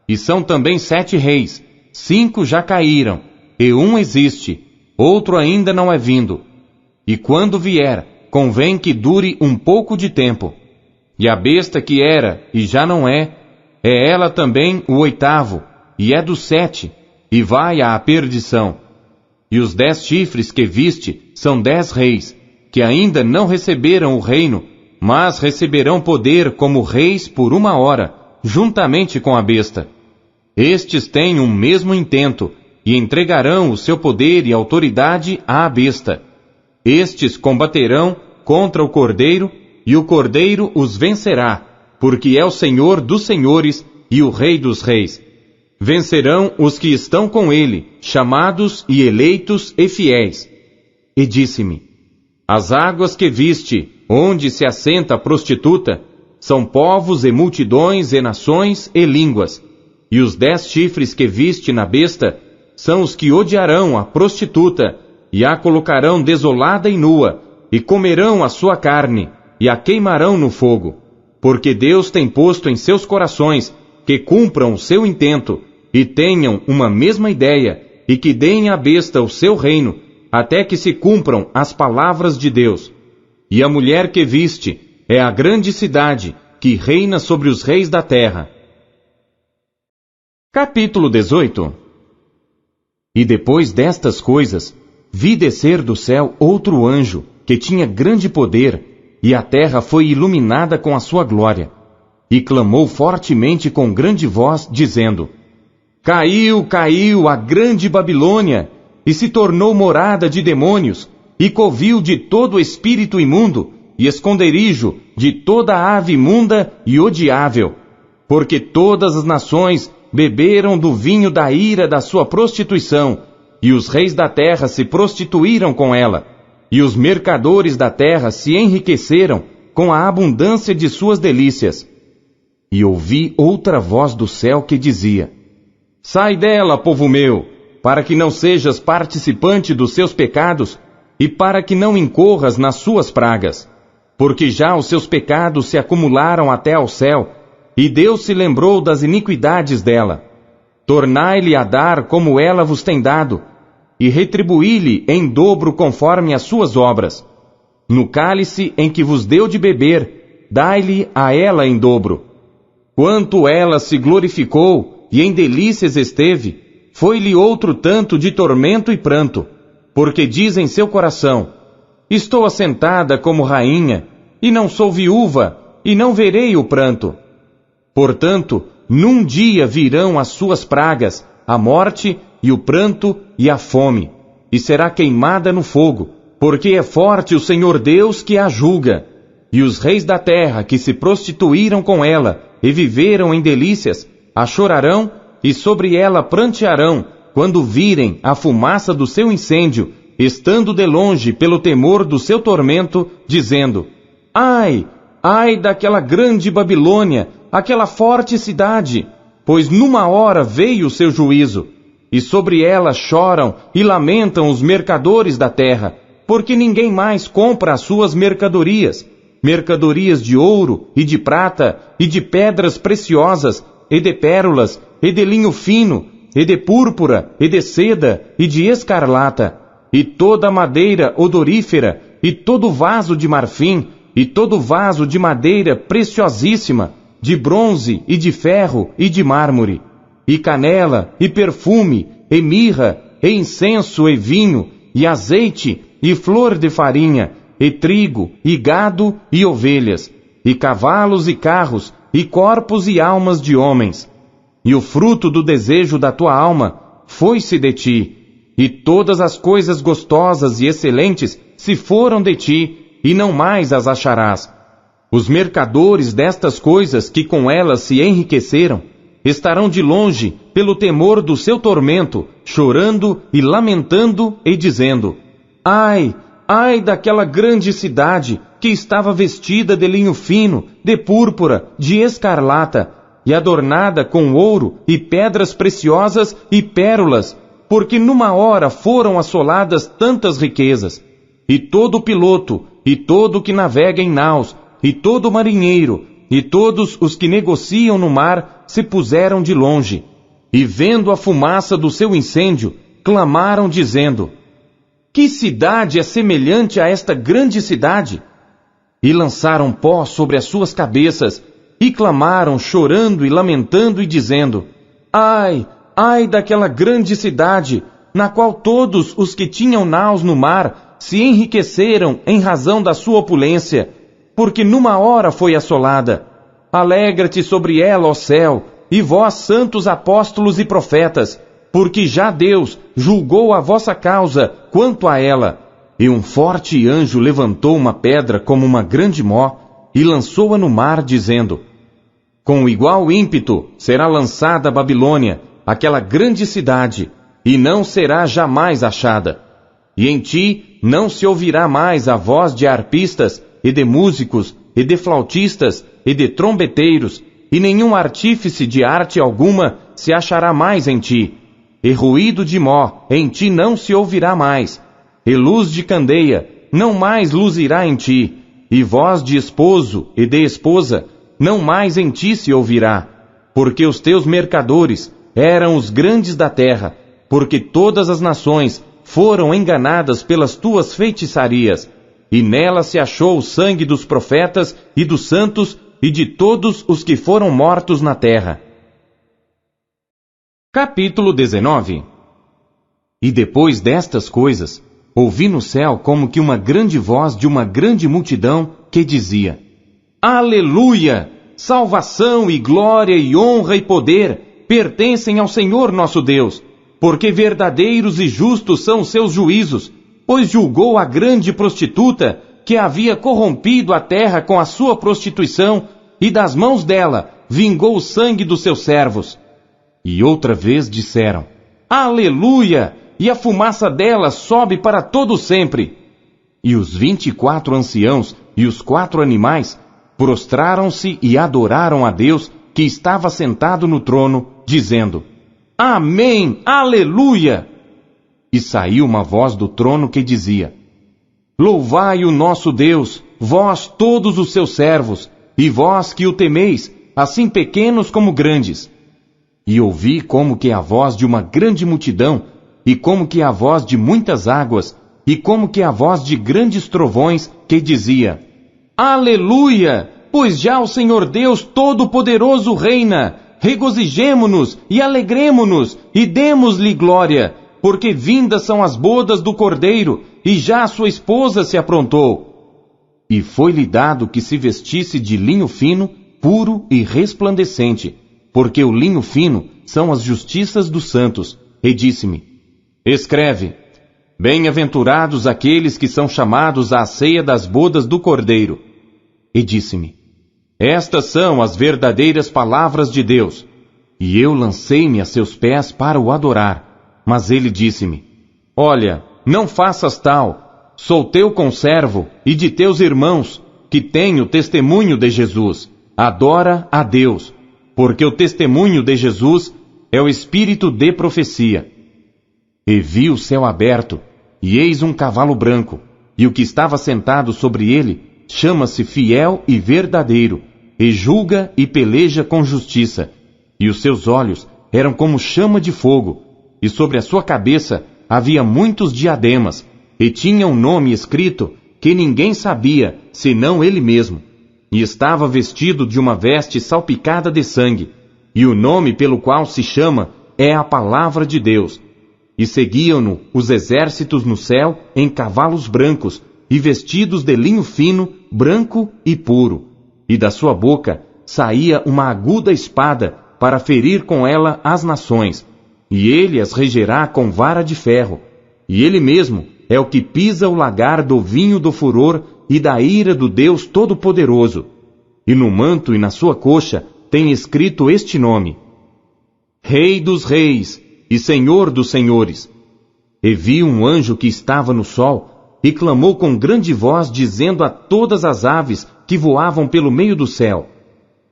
E são também 7 reis, 5 já caíram, e um existe, outro ainda não é vindo. E quando vier, convém que dure um pouco de tempo. E a besta que era e já não é ela também o 8º, e é dos 7, e vai à perdição. E os 10 chifres que viste são 10 reis, que ainda não receberam o reino, mas receberão poder como reis por 1 hora, juntamente com a besta. Estes têm um mesmo intento, e entregarão o seu poder e autoridade à besta. Estes combaterão contra o Cordeiro, e o Cordeiro os vencerá, porque é o Senhor dos senhores e o Rei dos reis. Vencerão os que estão com ele, chamados e eleitos e fiéis. E disse-me: as águas que viste, onde se assenta a prostituta, são povos e multidões e nações e línguas. E os 10 chifres que viste na besta são os que odiarão a prostituta, e a colocarão desolada e nua, e comerão a sua carne, e a queimarão no fogo. Porque Deus tem posto em seus corações que cumpram o seu intento, e tenham uma mesma ideia, e que deem à besta o seu reino, até que se cumpram as palavras de Deus. E a mulher que viste é a grande cidade, que reina sobre os reis da terra. Capítulo 18. E depois destas coisas, vi descer do céu outro anjo, que tinha grande poder, e a terra foi iluminada com a sua glória. E clamou fortemente com grande voz, dizendo: Caiu, caiu a grande Babilônia, e se tornou morada de demônios, e covil de todo espírito imundo, e esconderijo de toda ave imunda e odiável. Porque todas as nações beberam do vinho da ira da sua prostituição, e os reis da terra se prostituíram com ela, e os mercadores da terra se enriqueceram com a abundância de suas delícias. E ouvi outra voz do céu que dizia: Sai dela, povo meu, para que não sejas participante dos seus pecados, e para que não incorras nas suas pragas. Porque já os seus pecados se acumularam até ao céu, e Deus se lembrou das iniquidades dela. Tornai-lhe a dar como ela vos tem dado, e retribuí-lhe em dobro conforme as suas obras. No cálice em que vos deu de beber, dai-lhe a ela em dobro. Quanto ela se glorificou, e em delícias esteve, foi-lhe outro tanto de tormento e pranto, porque diz em seu coração: Estou assentada como rainha, e não sou viúva, e não verei o pranto. Portanto, num dia virão as suas pragas, a morte, e o pranto, e a fome, e será queimada no fogo, porque é forte o Senhor Deus que a julga. E os reis da terra que se prostituíram com ela, e viveram em delícias, a chorarão, e sobre ela prantearão, quando virem a fumaça do seu incêndio, estando de longe pelo temor do seu tormento, dizendo: Ai, ai daquela grande Babilônia, aquela forte cidade, pois numa hora veio o seu juízo, e sobre ela choram e lamentam os mercadores da terra, porque ninguém mais compra as suas mercadorias, mercadorias de ouro e de prata, e de pedras preciosas, e de pérolas, e de linho fino, e de púrpura, e de seda, e de escarlata, e toda madeira odorífera, e todo vaso de marfim, e todo vaso de madeira preciosíssima, de bronze, e de ferro, e de mármore, e canela, e perfume, e mirra, e incenso, e vinho, e azeite, e flor de farinha, e trigo, e gado, e ovelhas, e cavalos e carros, e corpos e almas de homens. E o fruto do desejo da tua alma foi-se de ti, e todas as coisas gostosas e excelentes se foram de ti, e não mais as acharás. Os mercadores destas coisas que com elas se enriqueceram, estarão de longe pelo temor do seu tormento, chorando e lamentando e dizendo: Ai, ai daquela grande cidade, que estava vestida de linho fino, de púrpura, de escarlata, e adornada com ouro e pedras preciosas e pérolas, porque numa hora foram assoladas tantas riquezas. E todo piloto, e todo que navega em naus, e todo marinheiro, e todos os que negociam no mar, se puseram de longe, e vendo a fumaça do seu incêndio, clamaram dizendo: Que cidade é semelhante a esta grande cidade? E lançaram pó sobre as suas cabeças, e clamaram chorando e lamentando e dizendo: Ai, ai daquela grande cidade, na qual todos os que tinham naus no mar se enriqueceram em razão da sua opulência, porque numa hora foi assolada. Alegra-te sobre ela, ó céu, e vós, santos apóstolos e profetas, porque já Deus julgou a vossa causa quanto a ela. E um forte anjo levantou uma pedra como uma grande mó, e lançou-a no mar, dizendo: com igual ímpeto será lançada a Babilônia, aquela grande cidade, e não será jamais achada. E em ti não se ouvirá mais a voz de arpistas, e de músicos, e de flautistas, e de trombeteiros, e nenhum artífice de arte alguma se achará mais em ti. E ruído de mó em ti não se ouvirá mais, e luz de candeia não mais luzirá em ti, e voz de esposo e de esposa não mais em ti se ouvirá, porque os teus mercadores eram os grandes da terra, porque todas as nações foram enganadas pelas tuas feitiçarias, e nela se achou o sangue dos profetas e dos santos e de todos os que foram mortos na terra. Capítulo 19. E depois destas coisas, ouvi no céu como que uma grande voz de uma grande multidão que dizia: Aleluia! Salvação e glória e honra e poder pertencem ao Senhor nosso Deus, porque verdadeiros e justos são os seus juízos, pois julgou a grande prostituta que havia corrompido a terra com a sua prostituição, e das mãos dela vingou o sangue dos seus servos. E outra vez disseram: Aleluia! E a fumaça dela sobe para todo sempre. E os 24 anciãos e os 4 animais prostraram-se e adoraram a Deus que estava sentado no trono, dizendo: Amém! Aleluia! E saiu uma voz do trono que dizia: Louvai o nosso Deus, vós todos os seus servos, e vós que o temeis, assim pequenos como grandes. E ouvi como que a voz de uma grande multidão, e como que a voz de muitas águas, e como que a voz de grandes trovões, que dizia: Aleluia! Pois já o Senhor Deus Todo-Poderoso reina. Regozijemo-nos e alegremo-nos, e demos-lhe glória, porque vindas são as bodas do Cordeiro, e já a sua esposa se aprontou. E foi-lhe dado que se vestisse de linho fino, puro e resplandecente, porque o linho fino são as justiças dos santos. E disse-me: Escreve: Bem-aventurados aqueles que são chamados à ceia das bodas do Cordeiro. E disse-me: Estas são as verdadeiras palavras de Deus. E eu lancei-me a seus pés para o adorar. Mas ele disse-me: Olha, não faças tal. Sou teu conservo e de teus irmãos, que têm o testemunho de Jesus. Adora a Deus, porque o testemunho de Jesus é o espírito de profecia. E vi o céu aberto, e eis um cavalo branco, e o que estava sentado sobre ele chama-se Fiel e Verdadeiro, e julga e peleja com justiça. E os seus olhos eram como chama de fogo, e sobre a sua cabeça havia muitos diademas, e tinha um nome escrito que ninguém sabia, senão ele mesmo. E estava vestido de uma veste salpicada de sangue, e o nome pelo qual se chama é a Palavra de Deus. E seguiam-no os exércitos no céu em cavalos brancos, e vestidos de linho fino, branco e puro. E da sua boca saía uma aguda espada, para ferir com ela as nações. E ele as regerá com vara de ferro. E ele mesmo é o que pisa o lagar do vinho do furor e da ira do Deus Todo-Poderoso. E no manto e na sua coxa tem escrito este nome: Rei dos Reis e Senhor dos Senhores. E vi um anjo que estava no sol, e clamou com grande voz, dizendo a todas as aves que voavam pelo meio do céu: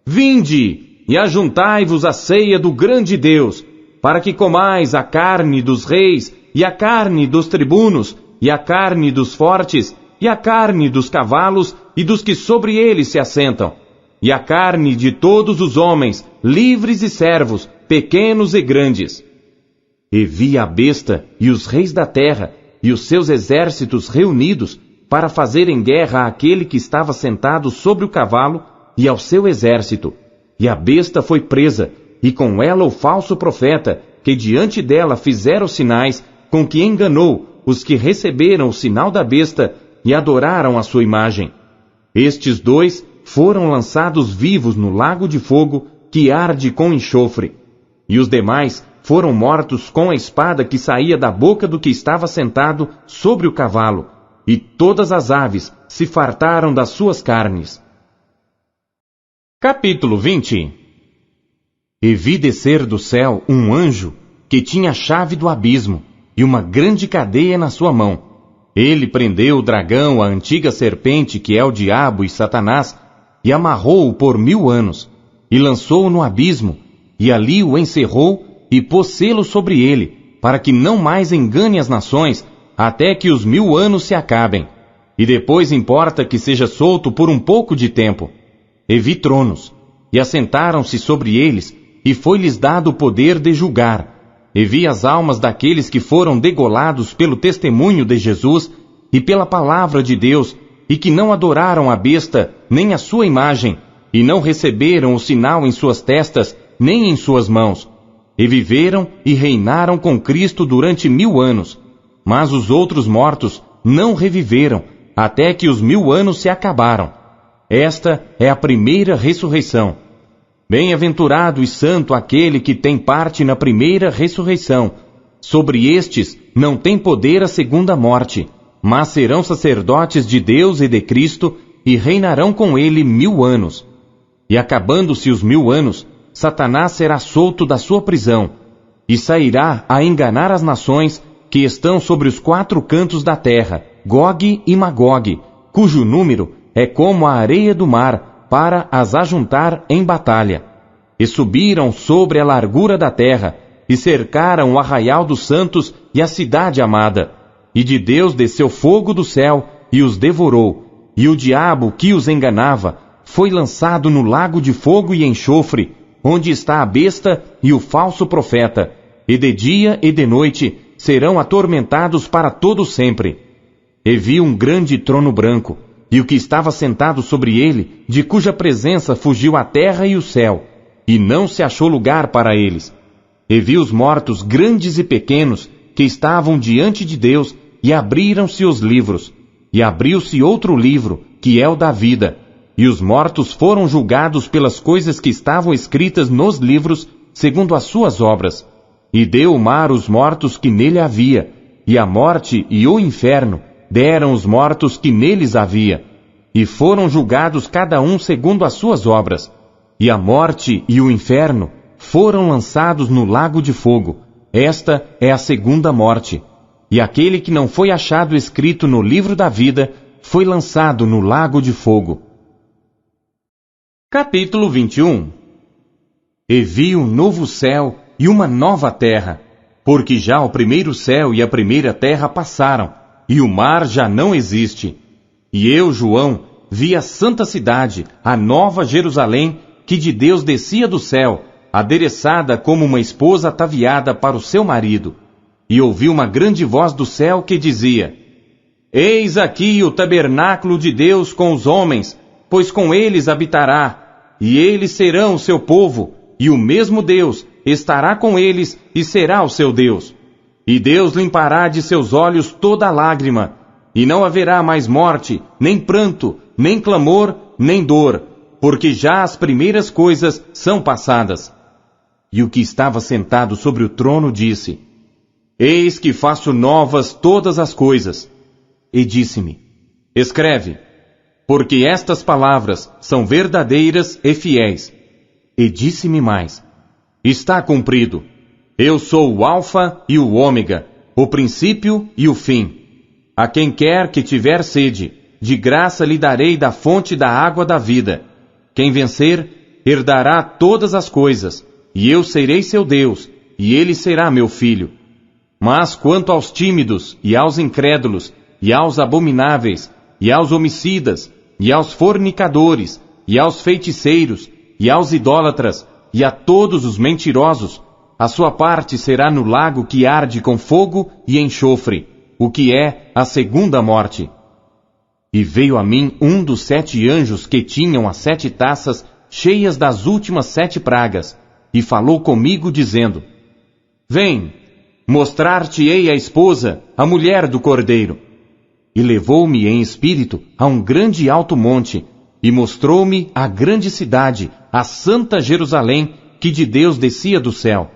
Vinde, e ajuntai-vos à ceia do grande Deus, para que comais a carne dos reis, e a carne dos tribunos, e a carne dos fortes, e a carne dos cavalos, e dos que sobre eles se assentam, e a carne de todos os homens, livres e servos, pequenos e grandes. E vi a besta e os reis da terra e os seus exércitos reunidos para fazerem guerra àquele que estava sentado sobre o cavalo e ao seu exército. E a besta foi presa, e com ela o falso profeta, que diante dela fizera os sinais, com que enganou os que receberam o sinal da besta e adoraram a sua imagem. Estes dois foram lançados vivos no lago de fogo, que arde com enxofre. E os demais foram mortos com a espada que saía da boca do que estava sentado sobre o cavalo, e todas as aves se fartaram das suas carnes. Capítulo 20. E vi descer do céu um anjo que tinha a chave do abismo e uma grande cadeia na sua mão. Ele prendeu o dragão, a antiga serpente que é o diabo e Satanás, e amarrou-o por 1000 anos, e lançou-o no abismo, e ali o encerrou e pôs selo sobre ele, para que não mais engane as nações, até que os 1000 anos se acabem. E depois importa que seja solto por um pouco de tempo. E vi tronos, e assentaram-se sobre eles, e foi-lhes dado o poder de julgar. E vi as almas daqueles que foram degolados pelo testemunho de Jesus e pela palavra de Deus, e que não adoraram a besta, nem a sua imagem, e não receberam o sinal em suas testas, nem em suas mãos. E viveram e reinaram com Cristo durante 1000 anos. Mas os outros mortos não reviveram, até que os 1000 anos se acabaram. Esta é a primeira ressurreição. Bem-aventurado e santo aquele que tem parte na primeira ressurreição. Sobre estes não tem poder a segunda morte, mas serão sacerdotes de Deus e de Cristo, e reinarão com ele 1000 anos. E acabando-se os 1000 anos, Satanás será solto da sua prisão, e sairá a enganar as nações que estão sobre os 4 cantos da terra, Gog e Magog, cujo número é como a areia do mar, para as ajuntar em batalha. E subiram sobre a largura da terra, e cercaram o arraial dos santos e a cidade amada. E de Deus desceu fogo do céu, e os devorou. E o diabo que os enganava foi lançado no lago de fogo e enxofre, onde está a besta e o falso profeta, e de dia e de noite serão atormentados para todo sempre. E vi um grande trono branco, e o que estava sentado sobre ele, de cuja presença fugiu a terra e o céu, e não se achou lugar para eles. E vi os mortos grandes e pequenos, que estavam diante de Deus, e abriram-se os livros. E abriu-se outro livro, que é o da vida. E os mortos foram julgados pelas coisas que estavam escritas nos livros, segundo as suas obras. E deu o mar os mortos que nele havia, e a morte e o inferno deram os mortos que neles havia. E foram julgados cada um segundo as suas obras. E a morte e o inferno foram lançados no lago de fogo. Esta é a segunda morte. E aquele que não foi achado escrito no livro da vida foi lançado no lago de fogo. Capítulo 21. E vi um novo céu e uma nova terra, porque já o primeiro céu e a primeira terra passaram, e o mar já não existe. E eu, João, vi a santa cidade, a nova Jerusalém, que de Deus descia do céu, adereçada como uma esposa ataviada para o seu marido. E ouvi uma grande voz do céu que dizia: Eis aqui o tabernáculo de Deus com os homens, pois com eles habitará, e eles serão o seu povo, e o mesmo Deus estará com eles e será o seu Deus. E Deus limpará de seus olhos toda lágrima, e não haverá mais morte, nem pranto, nem clamor, nem dor, porque já as primeiras coisas são passadas. E o que estava sentado sobre o trono disse: Eis que faço novas todas as coisas. E disse-me: Escreve, porque estas palavras são verdadeiras e fiéis. E disse-me mais: Está cumprido. Eu sou o Alfa e o Ômega, o princípio e o fim. A quem quer que tiver sede, de graça lhe darei da fonte da água da vida. Quem vencer, herdará todas as coisas, e eu serei seu Deus, e ele será meu filho. Mas quanto aos tímidos, e aos incrédulos, e aos abomináveis, e aos homicidas, e aos fornicadores, e aos feiticeiros, e aos idólatras, e a todos os mentirosos, a sua parte será no lago que arde com fogo e enxofre, o que é a segunda morte. E veio a mim um dos 7 anjos que tinham as 7 taças cheias das últimas 7 pragas, e falou comigo dizendo: Vem, mostrar-te-ei a esposa, a mulher do Cordeiro. E levou-me em espírito a um grande alto monte, e mostrou-me a grande cidade, a santa Jerusalém, que de Deus descia do céu.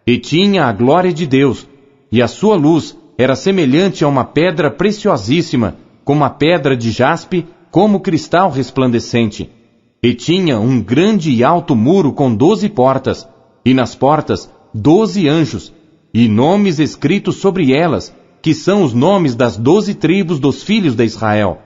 E tinha a glória de Deus, e a sua luz era semelhante a uma pedra preciosíssima, como a pedra de jaspe, como cristal resplandecente. E tinha um grande e alto muro com 12 portas, e nas portas 12 anjos, e nomes escritos sobre elas, que são os nomes das 12 tribos dos filhos de Israel.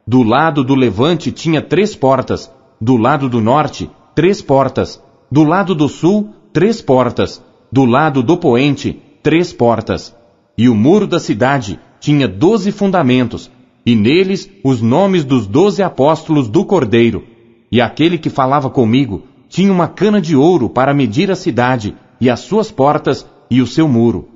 Do lado do levante tinha 3 portas, do lado do norte 3 portas, do lado do sul 3 portas, do lado do poente 3 portas. E o muro da cidade tinha 12 fundamentos, e neles os nomes dos 12 apóstolos do Cordeiro. E aquele que falava comigo tinha uma cana de ouro para medir a cidade, e as suas portas, e o seu muro.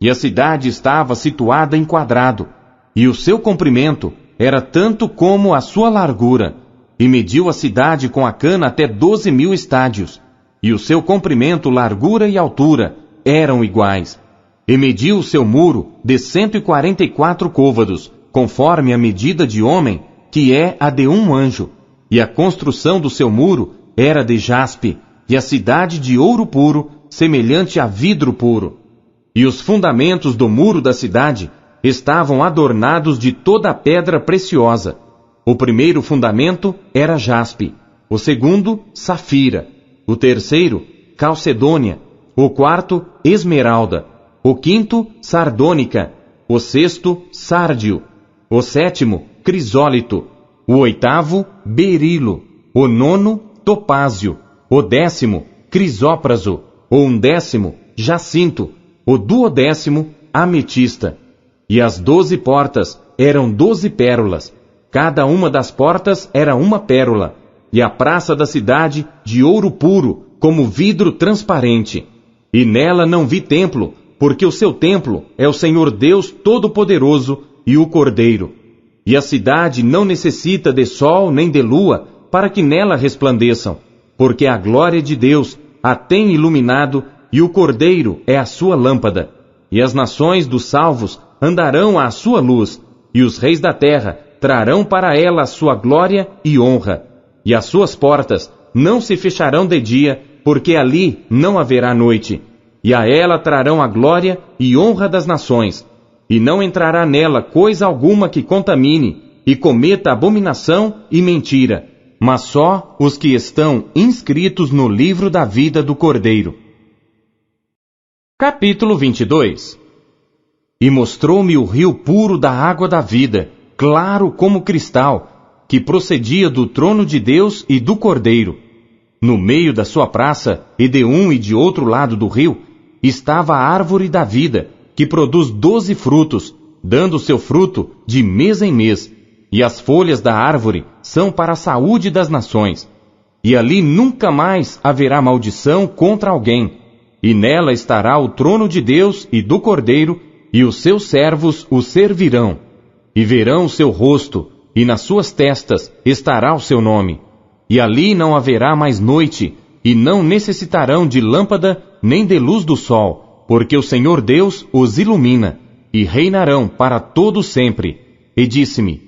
E a cidade estava situada em quadrado, e o seu comprimento era tanto como a sua largura. E mediu a cidade com a cana até 12.000 estádios, e o seu comprimento, largura e altura eram iguais. E mediu o seu muro de 144 côvados, conforme a medida de homem, que é a de um anjo. E a construção do seu muro era de jaspe, e a cidade de ouro puro, semelhante a vidro puro. E os fundamentos do muro da cidade estavam adornados de toda a pedra preciosa. O primeiro fundamento era jaspe, o segundo, safira, o terceiro, calcedônia, o quarto, esmeralda, o quinto, sardônica, o sexto, sárdio, o sétimo, crisólito, o oitavo, berilo, o nono, topázio, o 10º, crisópraso, o 11º, jacinto, o 12º, ametista. E as 12 portas eram 12 pérolas, cada uma das portas era uma pérola, e a praça da cidade de ouro puro, como vidro transparente. E nela não vi templo, porque o seu templo é o Senhor Deus Todo-Poderoso e o Cordeiro. E a cidade não necessita de sol nem de lua, para que nela resplandeçam, porque a glória de Deus a tem iluminado, e o Cordeiro é a sua lâmpada. E as nações dos salvos andarão à sua luz, e os reis da terra trarão para ela a sua glória e honra. E as suas portas não se fecharão de dia, porque ali não haverá noite. E a ela trarão a glória e honra das nações. E não entrará nela coisa alguma que contamine, e cometa abominação e mentira, mas só os que estão inscritos no livro da vida do Cordeiro. Capítulo 22. E mostrou-me o rio puro da água da vida, claro como cristal, que procedia do trono de Deus e do Cordeiro. No meio da sua praça, e de um e de outro lado do rio, estava a árvore da vida, que produz 12 frutos, dando seu fruto de mês em mês, e as folhas da árvore são para a saúde das nações. E ali nunca mais haverá maldição contra alguém, e nela estará o trono de Deus e do Cordeiro, e os seus servos o servirão, e verão o seu rosto, e nas suas testas estará o seu nome. E ali não haverá mais noite, e não necessitarão de lâmpada nem de luz do sol, porque o Senhor Deus os ilumina, e reinarão para todo sempre. E disse-me: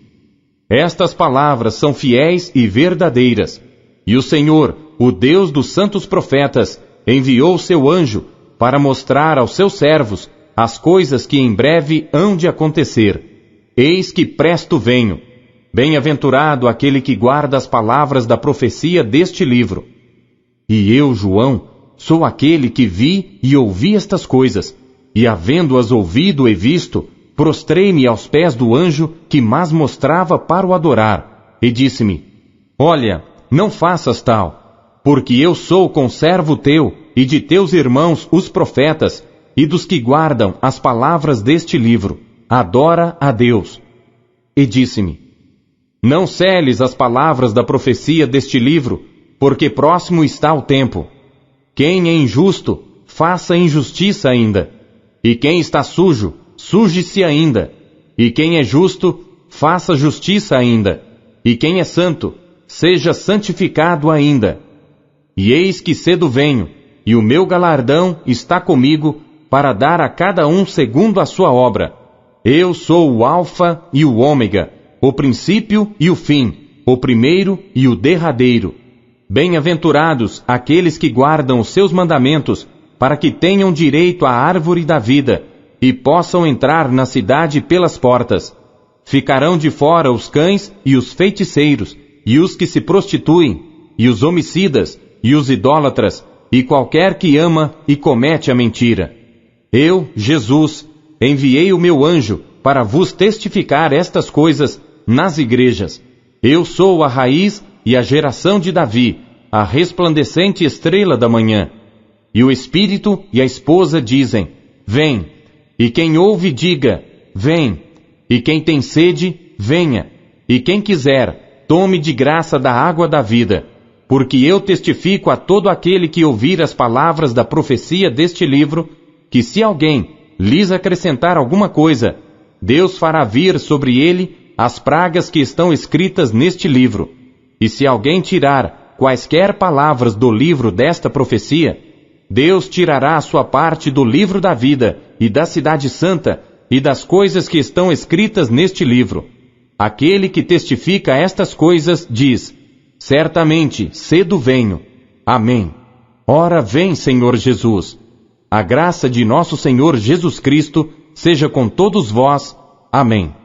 estas palavras são fiéis e verdadeiras. E o Senhor, o Deus dos santos profetas, enviou seu anjo para mostrar aos seus servos as coisas que em breve hão de acontecer. Eis que presto venho. Bem-aventurado aquele que guarda as palavras da profecia deste livro. E eu, João, sou aquele que vi e ouvi estas coisas, e havendo-as ouvido e visto, prostrei-me aos pés do anjo que mas mostrava para o adorar, e disse-me: olha, não faças tal, porque eu sou conservo teu e de teus irmãos os profetas, e dos que guardam as palavras deste livro. Adora a Deus. E disse-me: não seles as palavras da profecia deste livro, porque próximo está o tempo. Quem é injusto, faça injustiça ainda. E quem está sujo, suje-se ainda. E quem é justo, faça justiça ainda. E quem é santo, seja santificado ainda. E eis que cedo venho, e o meu galardão está comigo, para dar a cada um segundo a sua obra. Eu sou o Alfa e o Ômega, o princípio e o fim, o primeiro e o derradeiro. Bem-aventurados aqueles que guardam os seus mandamentos, para que tenham direito à árvore da vida e possam entrar na cidade pelas portas. Ficarão de fora os cães e os feiticeiros, e os que se prostituem, e os homicidas, e os idólatras, e qualquer que ama e comete a mentira. Eu, Jesus, enviei o meu anjo para vos testificar estas coisas nas igrejas. Eu sou a raiz e a geração de Davi, a resplandecente estrela da manhã. E o Espírito e a esposa dizem, vem. E quem ouve, diga, vem. E quem tem sede, venha. E quem quiser, tome de graça da água da vida. Porque eu testifico a todo aquele que ouvir as palavras da profecia deste livro, que se alguém lhes acrescentar alguma coisa, Deus fará vir sobre ele as pragas que estão escritas neste livro. E se alguém tirar quaisquer palavras do livro desta profecia, Deus tirará a sua parte do livro da vida e da cidade santa e das coisas que estão escritas neste livro. Aquele que testifica estas coisas diz, certamente, cedo venho. Amém. Ora vem, Senhor Jesus. A graça de nosso Senhor Jesus Cristo seja com todos vós. Amém.